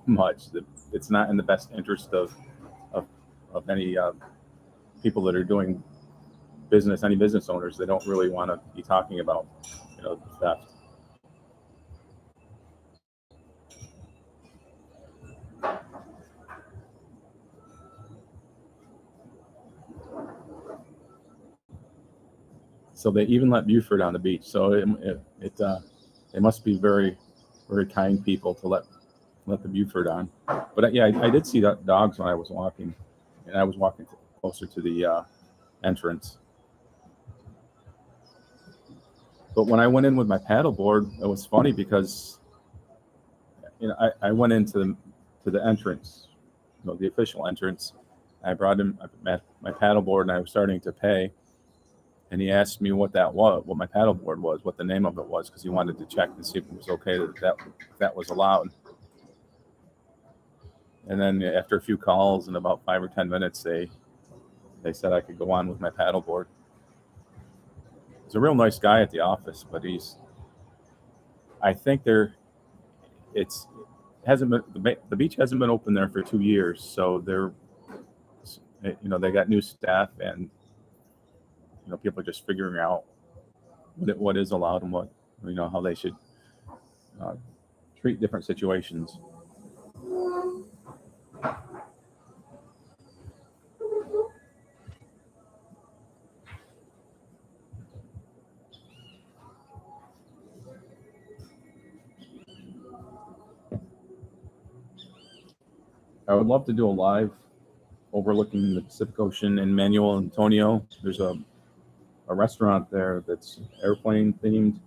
much. It's not in the best interest of, of any people that are doing business, any business owners. They don't really want to be talking about, you know, theft. So they even let Buford on the beach. So they must be very, very kind people to let the Buford on. But yeah, I did see dogs when I was walking, and I was walking closer to the entrance. But when I went in with my paddleboard, it was funny because you know I went into to the entrance, you know, the official entrance. I brought him my paddleboard, and I was starting to pay, and he asked me what my paddleboard was, what the name of it was, because he wanted to check to see if it was okay that was allowed. And then after a few calls in about 5 or 10 minutes, they said I could go on with my paddleboard. He's a real nice guy at the office, but I think it's hasn't been the beach hasn't been open there for 2 years, so you know, they got new staff, and you know, people are just figuring out what is allowed and what, you know, how they should uh, treat different situations. I would love to do a live overlooking the Pacific Ocean in Manuel Antonio. There's a restaurant there that's airplane themed.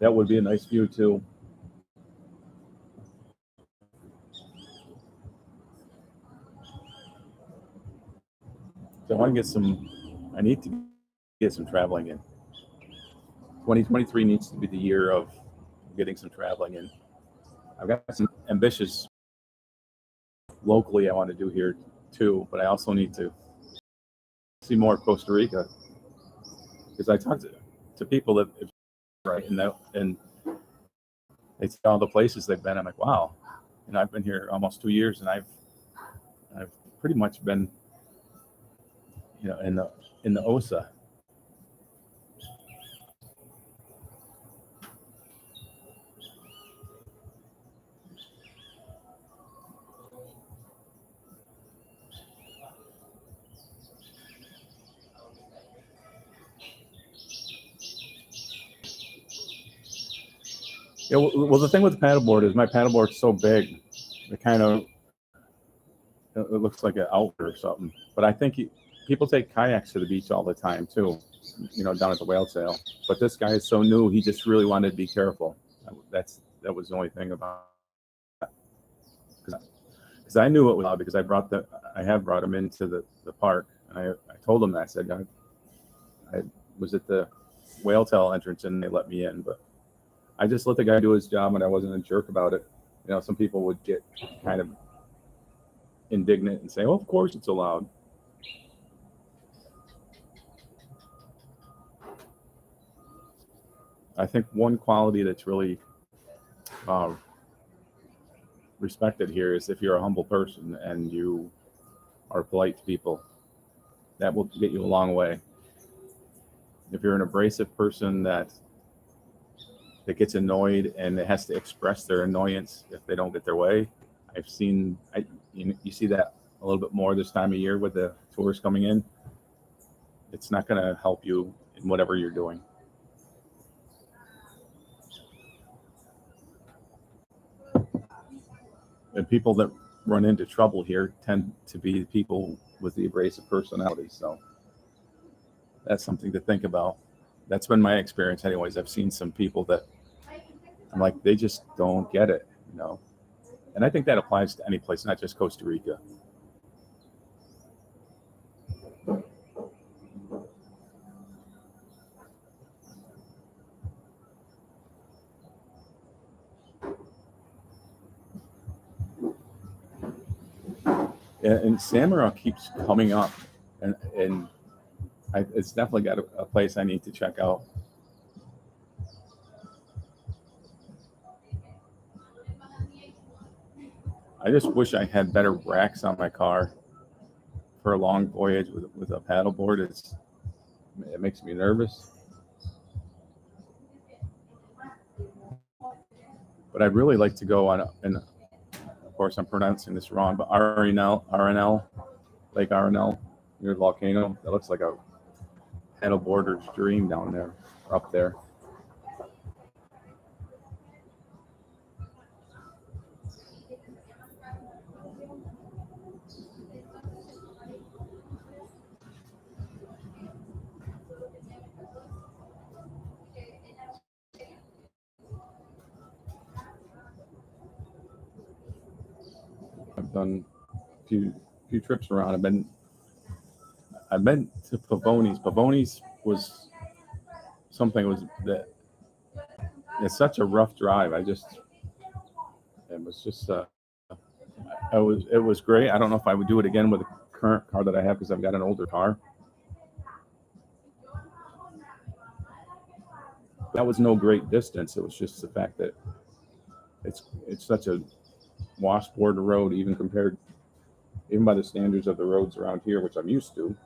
That would be a nice view too. So I want to get some. I need to get some traveling in. 2023 needs to be the year of getting some traveling in. I've got some ambitious locally I want to do here too, but I also need to see more of Costa Rica because I talked to people that right and they see all the places they've been. I'm like, wow, and I've been here almost 2 years, and I've pretty much been, you know, in the OSA. Yeah, well, the thing with the paddleboard is my paddleboard's so big, it kind of it looks like an outlet or something. But I think people take kayaks to the beach all the time too, you know, down at the whale tail. But this guy is so new; he just really wanted to be careful. That was the only thing about because I knew it was allowed because I have brought him into the park, and I told him that. I said I was at the whale tail entrance and they let me in, but I just let the guy do his job, and I wasn't a jerk about it. You know, some people would get kind of indignant and say, "Oh, of course it's allowed." I think one quality that's really uh, respected here is if you're a humble person and you are polite to people. That will get you a long way. If you're an abrasive person that gets annoyed and has to express their annoyance if they don't get their way, you see that a little bit more this time of year with the tourists coming in. It's not going to help you in whatever you're doing. And people that run into trouble here tend to be people with the abrasive personality. So that's something to think about. That's been my experience anyways. I've seen some people that I'm like, they just don't get it, you know. And I think that applies to any place, not just Costa Rica. And Samara keeps coming up, and it's definitely got a place I need to check out. I just wish I had better racks on my car for a long voyage with a paddleboard. It makes me nervous. But I'd really like to go on, and of course I'm pronouncing this wrong, but RNL, Lake RNL, near the volcano. That looks like a paddleboarder's dream down there, up there. I've done a few trips around. I've been to Pavones. Pavones was that it's such a rough drive. It was just it was great. I don't know if I would do it again with the current car that I have because I've got an older car. That was no great distance. It was just the fact that it's such a washboard road, even by the standards of the roads around here, which I'm used to.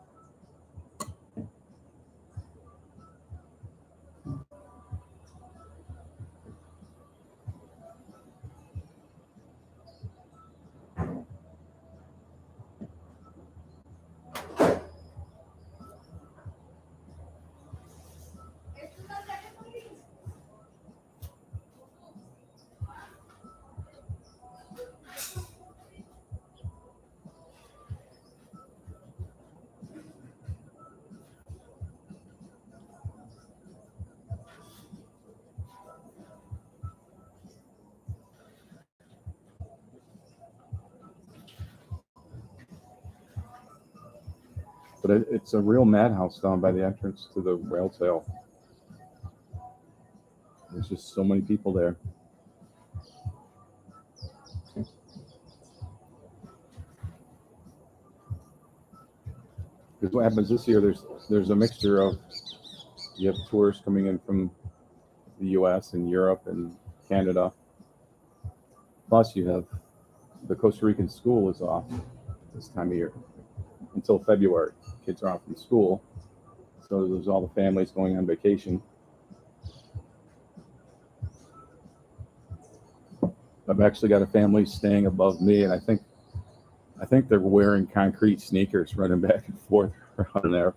But it's a real madhouse down by the entrance to the rail trail. There's just so many people there. Because what happens this year, there's a mixture of, you have tourists coming in from the U.S. and Europe and Canada. Plus, you have the Costa Rican school is off this time of year until February. Kids are off from school, so there's all the families going on vacation. I've actually got a family staying above me, and I think they're wearing concrete sneakers running back and forth around there.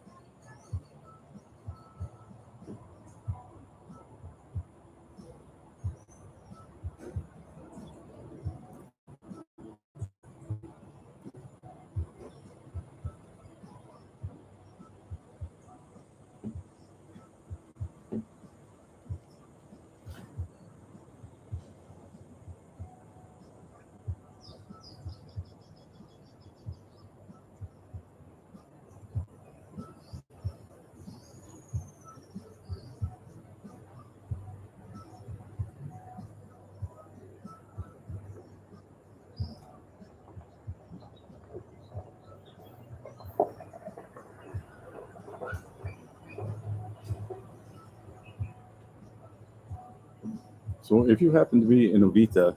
So if you happen to be in Uvita,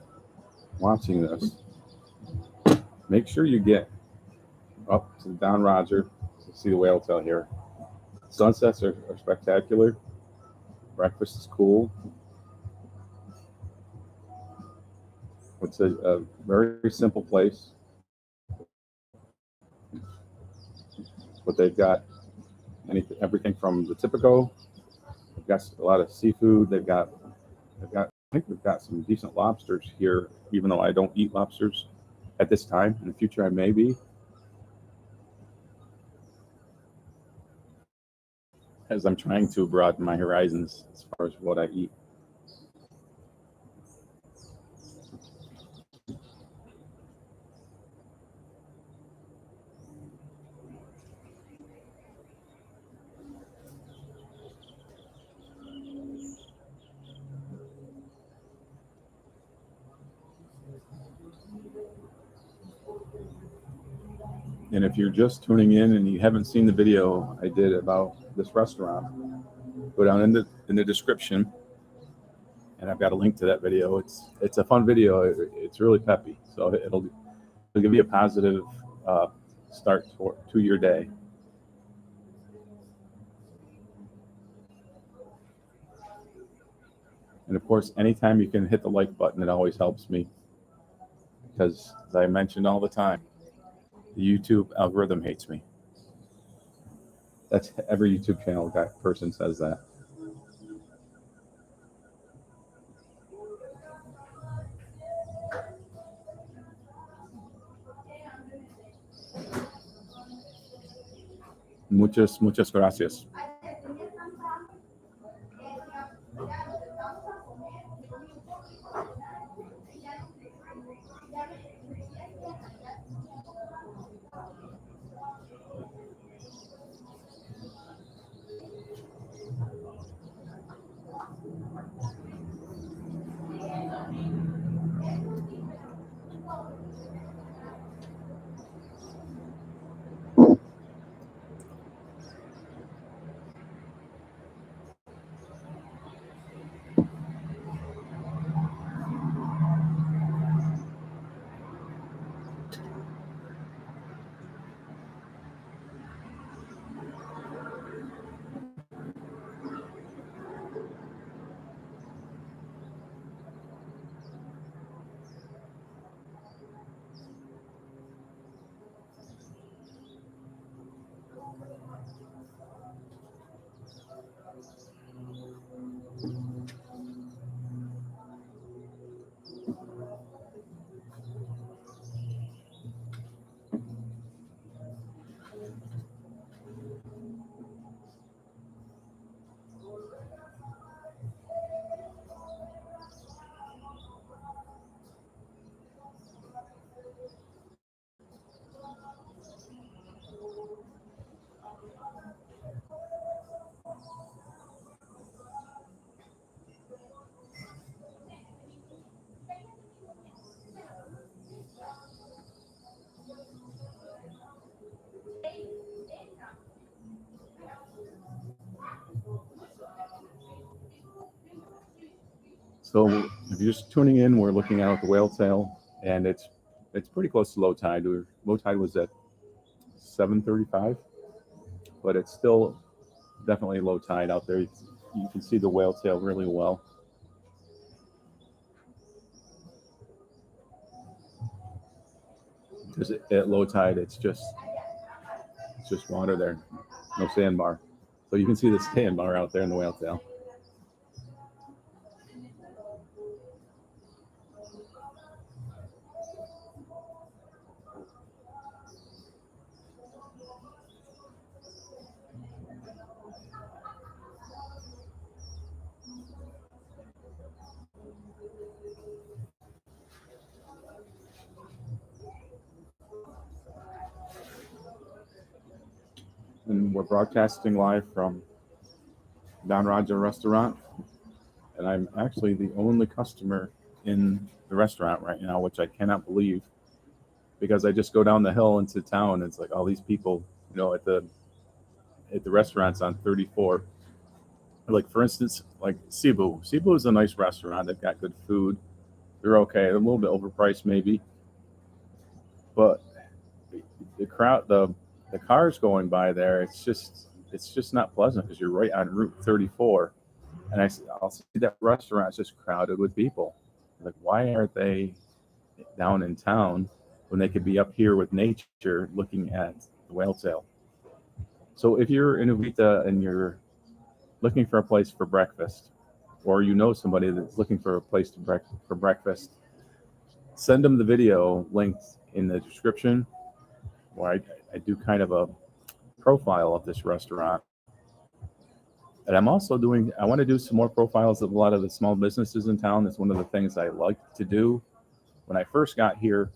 watching this, make sure you get up to Don Roger to see the whale tail here. Sunsets are spectacular. Breakfast is cool. It's a very simple place, but they've got everything from the typical. They've got a lot of seafood. I think we've got some decent lobsters here, even though I don't eat lobsters at this time. In the future, I may be, as I'm trying to broaden my horizons as far as what I eat. And if you're just tuning in and you haven't seen the video I did about this restaurant, go down in the description, and I've got a link to that video. It's a fun video. It's really peppy, so it'll give you a positive start to your day. And of course, anytime you can hit the like button, it always helps me, because as I mentioned all the time, the YouTube algorithm hates me. That's every YouTube channel person says that. Muchas gracias. So if you're just tuning in, we're looking out at the whale tail, and it's pretty close to low tide. Low tide was at 7:35, but it's still definitely low tide out there. You can see the whale tail really well. Because at low tide, it's just water there, no sandbar. So you can see the sandbar out there in the whale tail. And we're broadcasting live from Don Roger Restaurant, and I'm actually the only customer in the restaurant right now, which I cannot believe, because I just go down the hill into town, and it's like all these people, at the restaurants on 34. Like, for instance, like Cebu. Cebu is a nice restaurant. They've got good food. They're okay. They're a little bit overpriced maybe, but the crowd, the cars going by there, it's just not pleasant because you're right on Route 34, and I'll see that restaurant's just crowded with people. Like, why aren't they down in town when they could be up here with nature looking at the whale tail? So if you're in Uvita and you're looking for a place for breakfast, or you know somebody that's looking for a place for breakfast, send them the video linked in the description, where I do kind of a profile of this restaurant. And I want to do some more profiles of a lot of the small businesses in town. That's one of the things I like to do. When I first got here,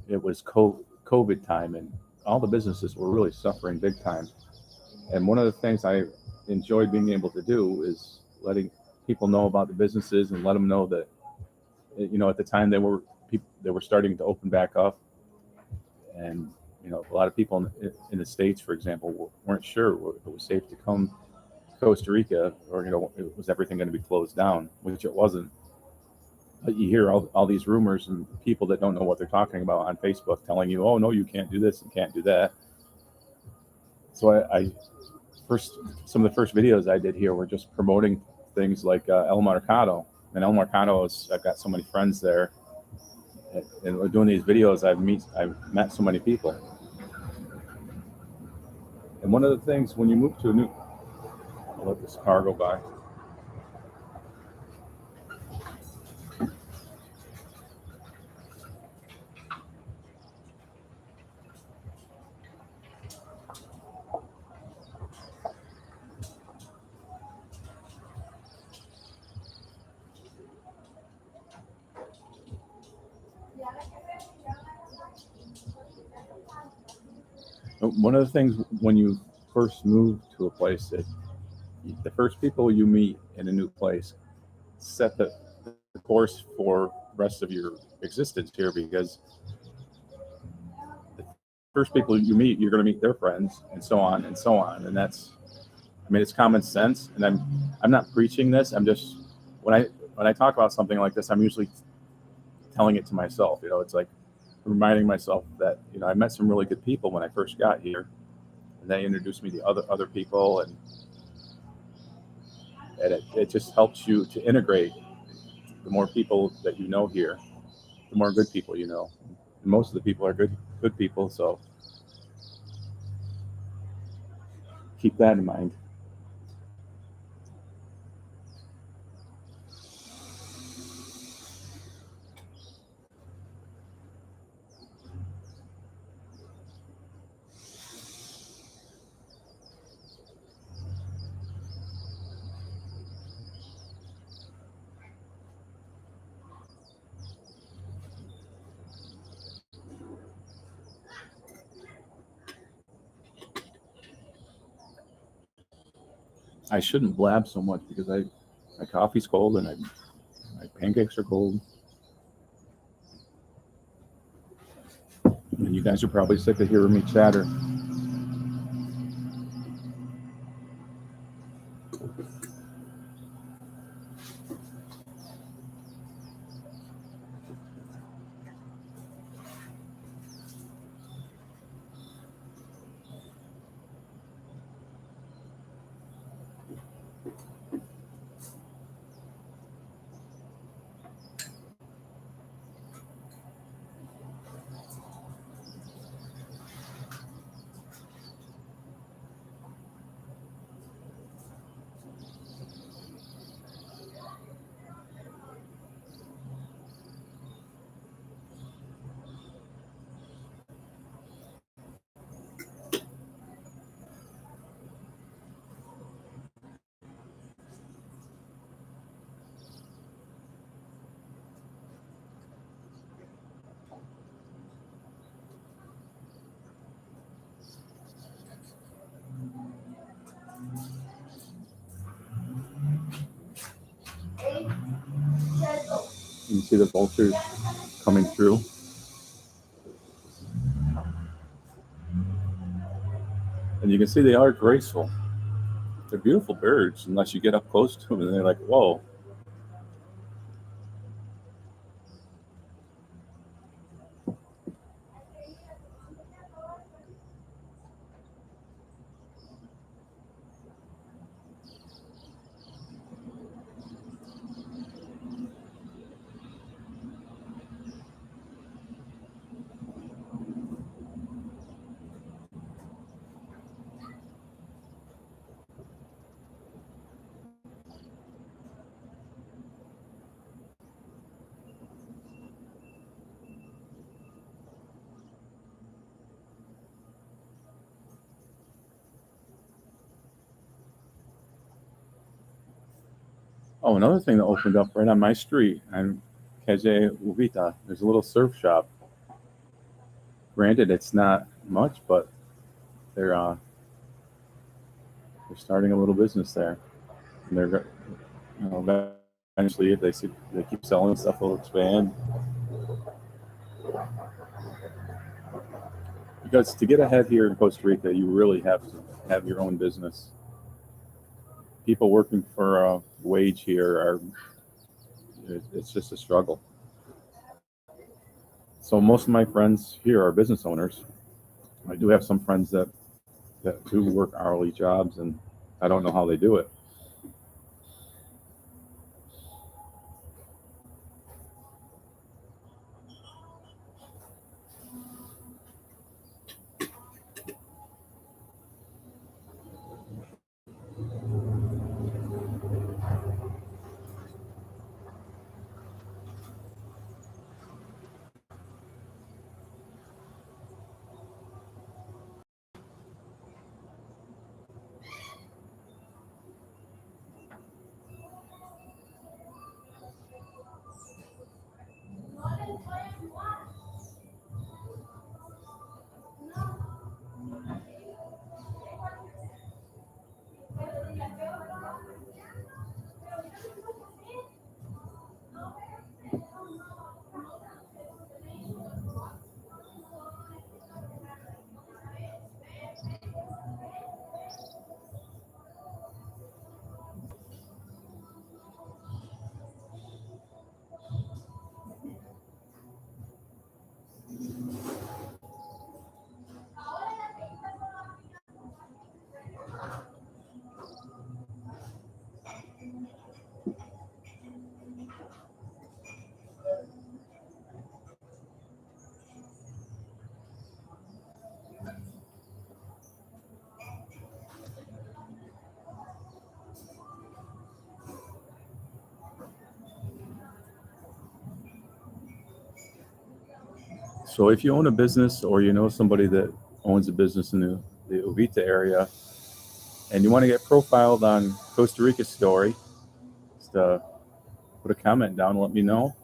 it was COVID time, and all the businesses were really suffering big time. And one of the things I enjoyed being able to do is letting people know about the businesses and let them know that, at the time they were starting to open back up, and a lot of people in the States, for example, weren't sure if it was safe to come to Costa Rica, or was everything going to be closed down, which it wasn't. But you hear all these rumors and people that don't know what they're talking about on Facebook telling you, oh no, you can't do this and can't do that. So some of the first videos I did here were just promoting things like El Mercado. And El Mercado I've got so many friends there, and doing these videos, I've met so many people. And one of the things when you move to I'll let this car go by. One of the things when you first move to a place, the first people you meet in a new place set the course for the rest of your existence here, because the first people you meet, you're going to meet their friends, and so on and so on. And it's common sense. And I'm not preaching this. I'm just, when I talk about something like this, I'm usually telling it to myself. It's like reminding myself that I met some really good people when I first got here, and they introduced me to other people, and it just helps you to integrate. The more people that you know here, the more good people you know. And most of the people are good people, so keep that in mind. I shouldn't blab so much because my coffee's cold and my pancakes are cold. And you guys are probably sick of hearing me chatter. You see the vultures coming through. And you can see they are graceful. They're beautiful birds unless you get up close to them and they're like, whoa. Oh, another thing that opened up right on my street on Calle Uvita. There's a little surf shop. Granted, it's not much, but they're uh, they're starting a little business there, and eventually, if they keep selling stuff, they'll expand. Because to get ahead here in Costa Rica, you really have to have your own business. People working for a wage here it's just a struggle. So most of my friends here are business owners. I do have some friends that do work hourly jobs, and I don't know how they do it. So if you own a business or you know somebody that owns a business in the Uvita area and you want to get profiled on Costa Rica Story, just put a comment down and let me know.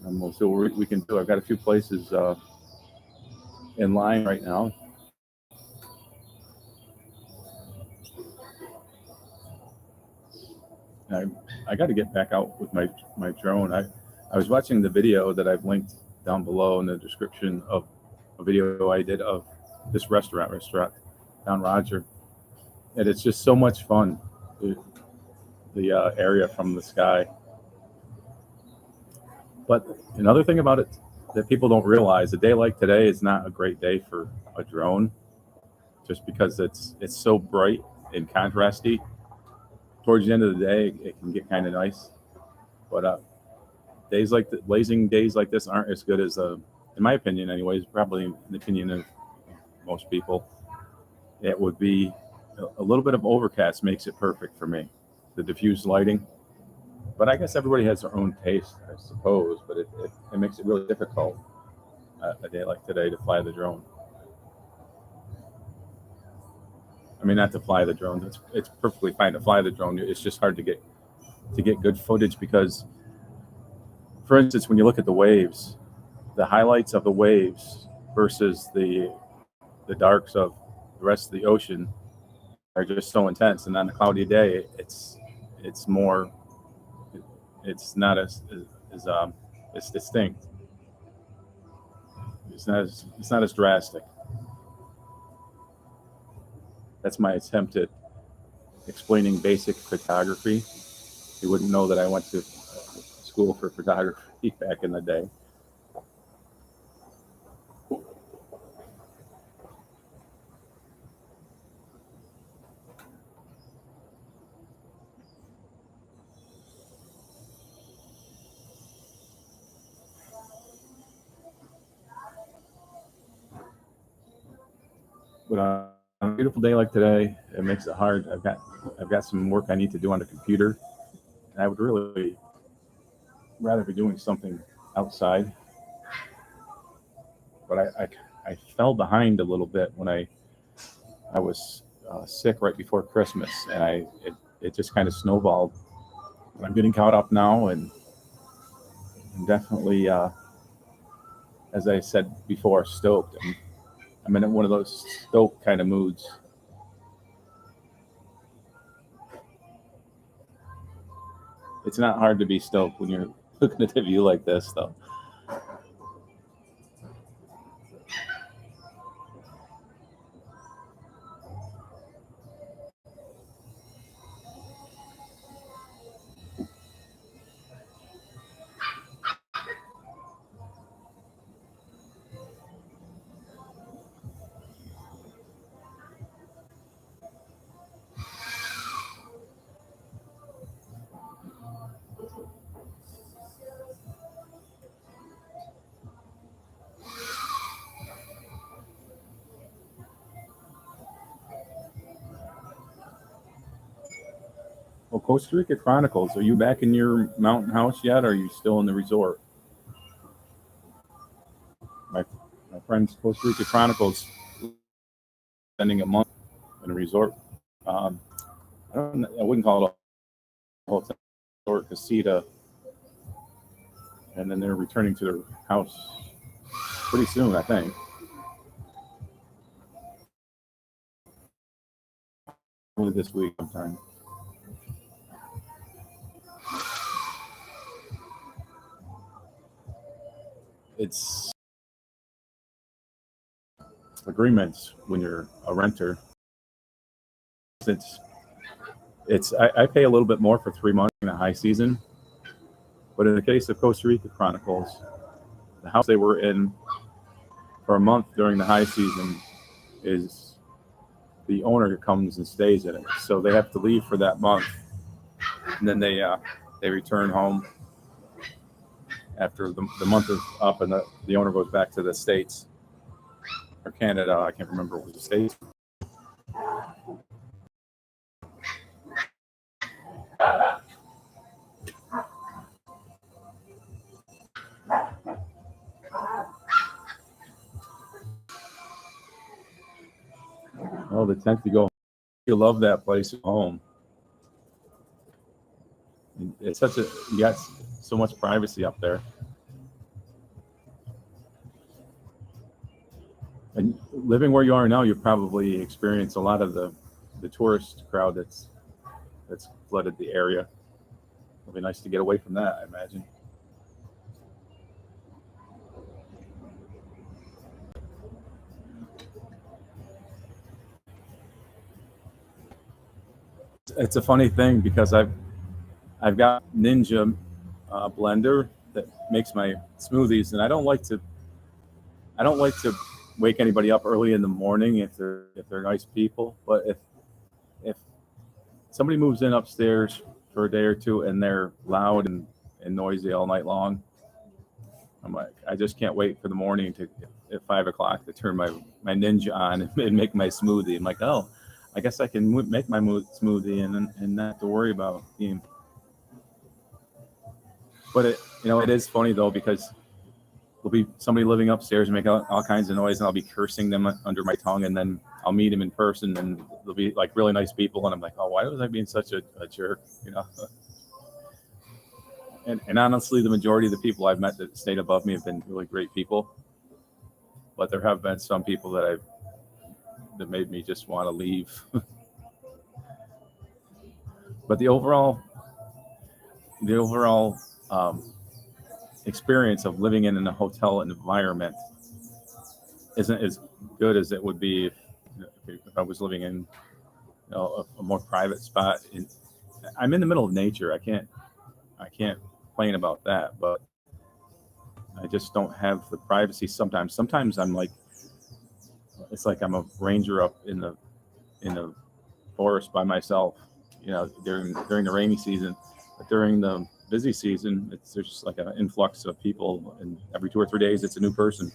And we'll see what we can do. I've got a few places in line right now. I, I got to get back out with my drone. I was watching the video that I've linked down below in the description of a video I did of this restaurant down Roger, and it's just so much fun. The area from the sky. But another thing about it that people don't realize, a day like today is not a great day for a drone, just because it's so bright and contrasty. Towards the end of the day, it can get kind of nice, but blazing days like this aren't as good as, in my opinion, anyways. Probably in the opinion of most people, it would be a little bit of overcast makes it perfect for me. The diffused lighting, but I guess everybody has their own taste, I suppose. But it makes it really difficult a day like today to fly the drone. I mean, not to fly the drone. It's perfectly fine to fly the drone. It's just hard to get good footage because, for instance, when you look at the waves, the highlights of the waves versus the darks of the rest of the ocean are just so intense. And on a cloudy day, it's more it's not as distinct. It's not as drastic. That's my attempt at explaining basic photography. You wouldn't know that I went to school for photography back in the day. But on a beautiful day like today, it makes it hard. I've got some work I need to do on the computer, and I would really rather be doing something outside. But I fell behind a little bit when I was sick right before Christmas, and it just kind of snowballed. I'm getting caught up now, and I'm definitely, as I said before, stoked. I'm in one of those stoked kind of moods. It's not hard to be stoked when you're looking at a view like this, though. Well, Costa Rica Chronicles, are you back in your mountain house yet, or are you still in the resort? My, my friend's Costa Rica Chronicles spending a month in a resort. I wouldn't call it a hotel resort, casita, and then they're returning to their house pretty soon, I think. Only this week sometime. It's agreements when you're a renter. I pay a little bit more for 3 months in the high season, but in the case of Costa Rica Chronicles, the house they were in for a month during the high season is the owner comes and stays in it, so they have to leave for that month, and then they return home after the month is up, and the owner goes back to the States or Canada. I can't remember what the States. Oh, the tent to go. You love that place at home. It's such a you got so much privacy up there, and living where you are now, you probably experience a lot of the tourist crowd that's flooded the area. It'll be nice to get away from that, I imagine. It's a funny thing because I've got Ninja blender that makes my smoothies, and I don't like to wake anybody up early in the morning if they're nice people. But if somebody moves in upstairs for a day or two and they're loud and noisy all night long, I'm like, I just can't wait for the morning to at 5 o'clock to turn my Ninja on and make my smoothie. I'm like, oh, I guess I can make my smoothie and not have to worry about being. But it is funny though, because there'll be somebody living upstairs and make all kinds of noise, and I'll be cursing them under my tongue, and then I'll meet them in person, and they'll be like really nice people, and I'm like, oh, why was I being such a jerk, And honestly, the majority of the people I've met that stayed above me have been really great people, but there have been some people that made me just want to leave. But the overall experience of living in a hotel environment isn't as good as it would be if I was living in a more private spot. I'm in the middle of nature. I can't complain about that, but I just don't have the privacy sometimes. Sometimes I'm like, it's like I'm a ranger up in the forest by myself, during the rainy season. But during the busy season, there's just like an influx of people, and every 2 or 3 days, it's a new person.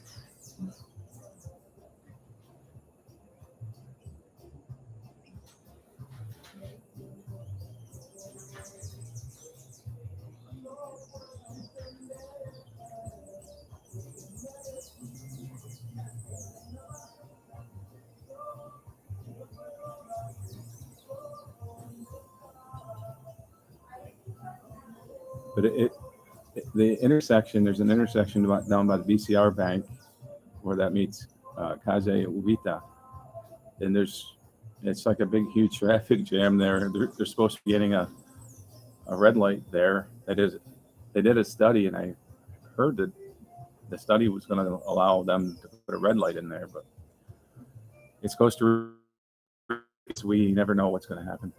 But the intersection, there's an intersection down by the BCR Bank where that meets Calle Uvita, and it's like a big, huge traffic jam there. They're supposed to be getting a red light there. They did a study, and I heard that the study was going to allow them to put a red light in there, but it's Costa Rica, so we never know what's going to happen.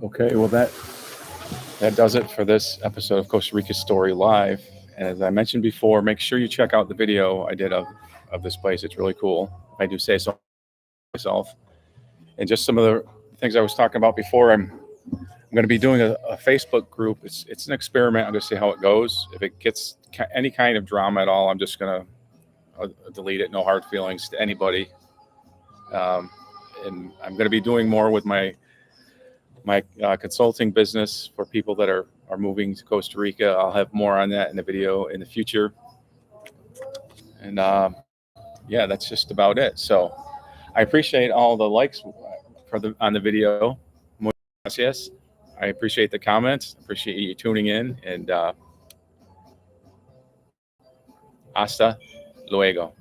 Okay, well that does it for this episode of Costa Rica Story Live. And as I mentioned before, make sure you check out the video I did of this place. It's really cool. I do say so myself. And just some of the things I was talking about before, I'm going to be doing a Facebook group. It's an experiment. I'm going to see how it goes. If it gets any kind of drama at all, I'm just going to delete it. No hard feelings to anybody. And I'm going to be doing more with my consulting business for people that are moving to Costa Rica. I'll have more on that in the video in the future. And yeah, that's just about it. So I appreciate all the likes on the video. Muchas gracias. I appreciate the comments. Appreciate you tuning in. And hasta luego.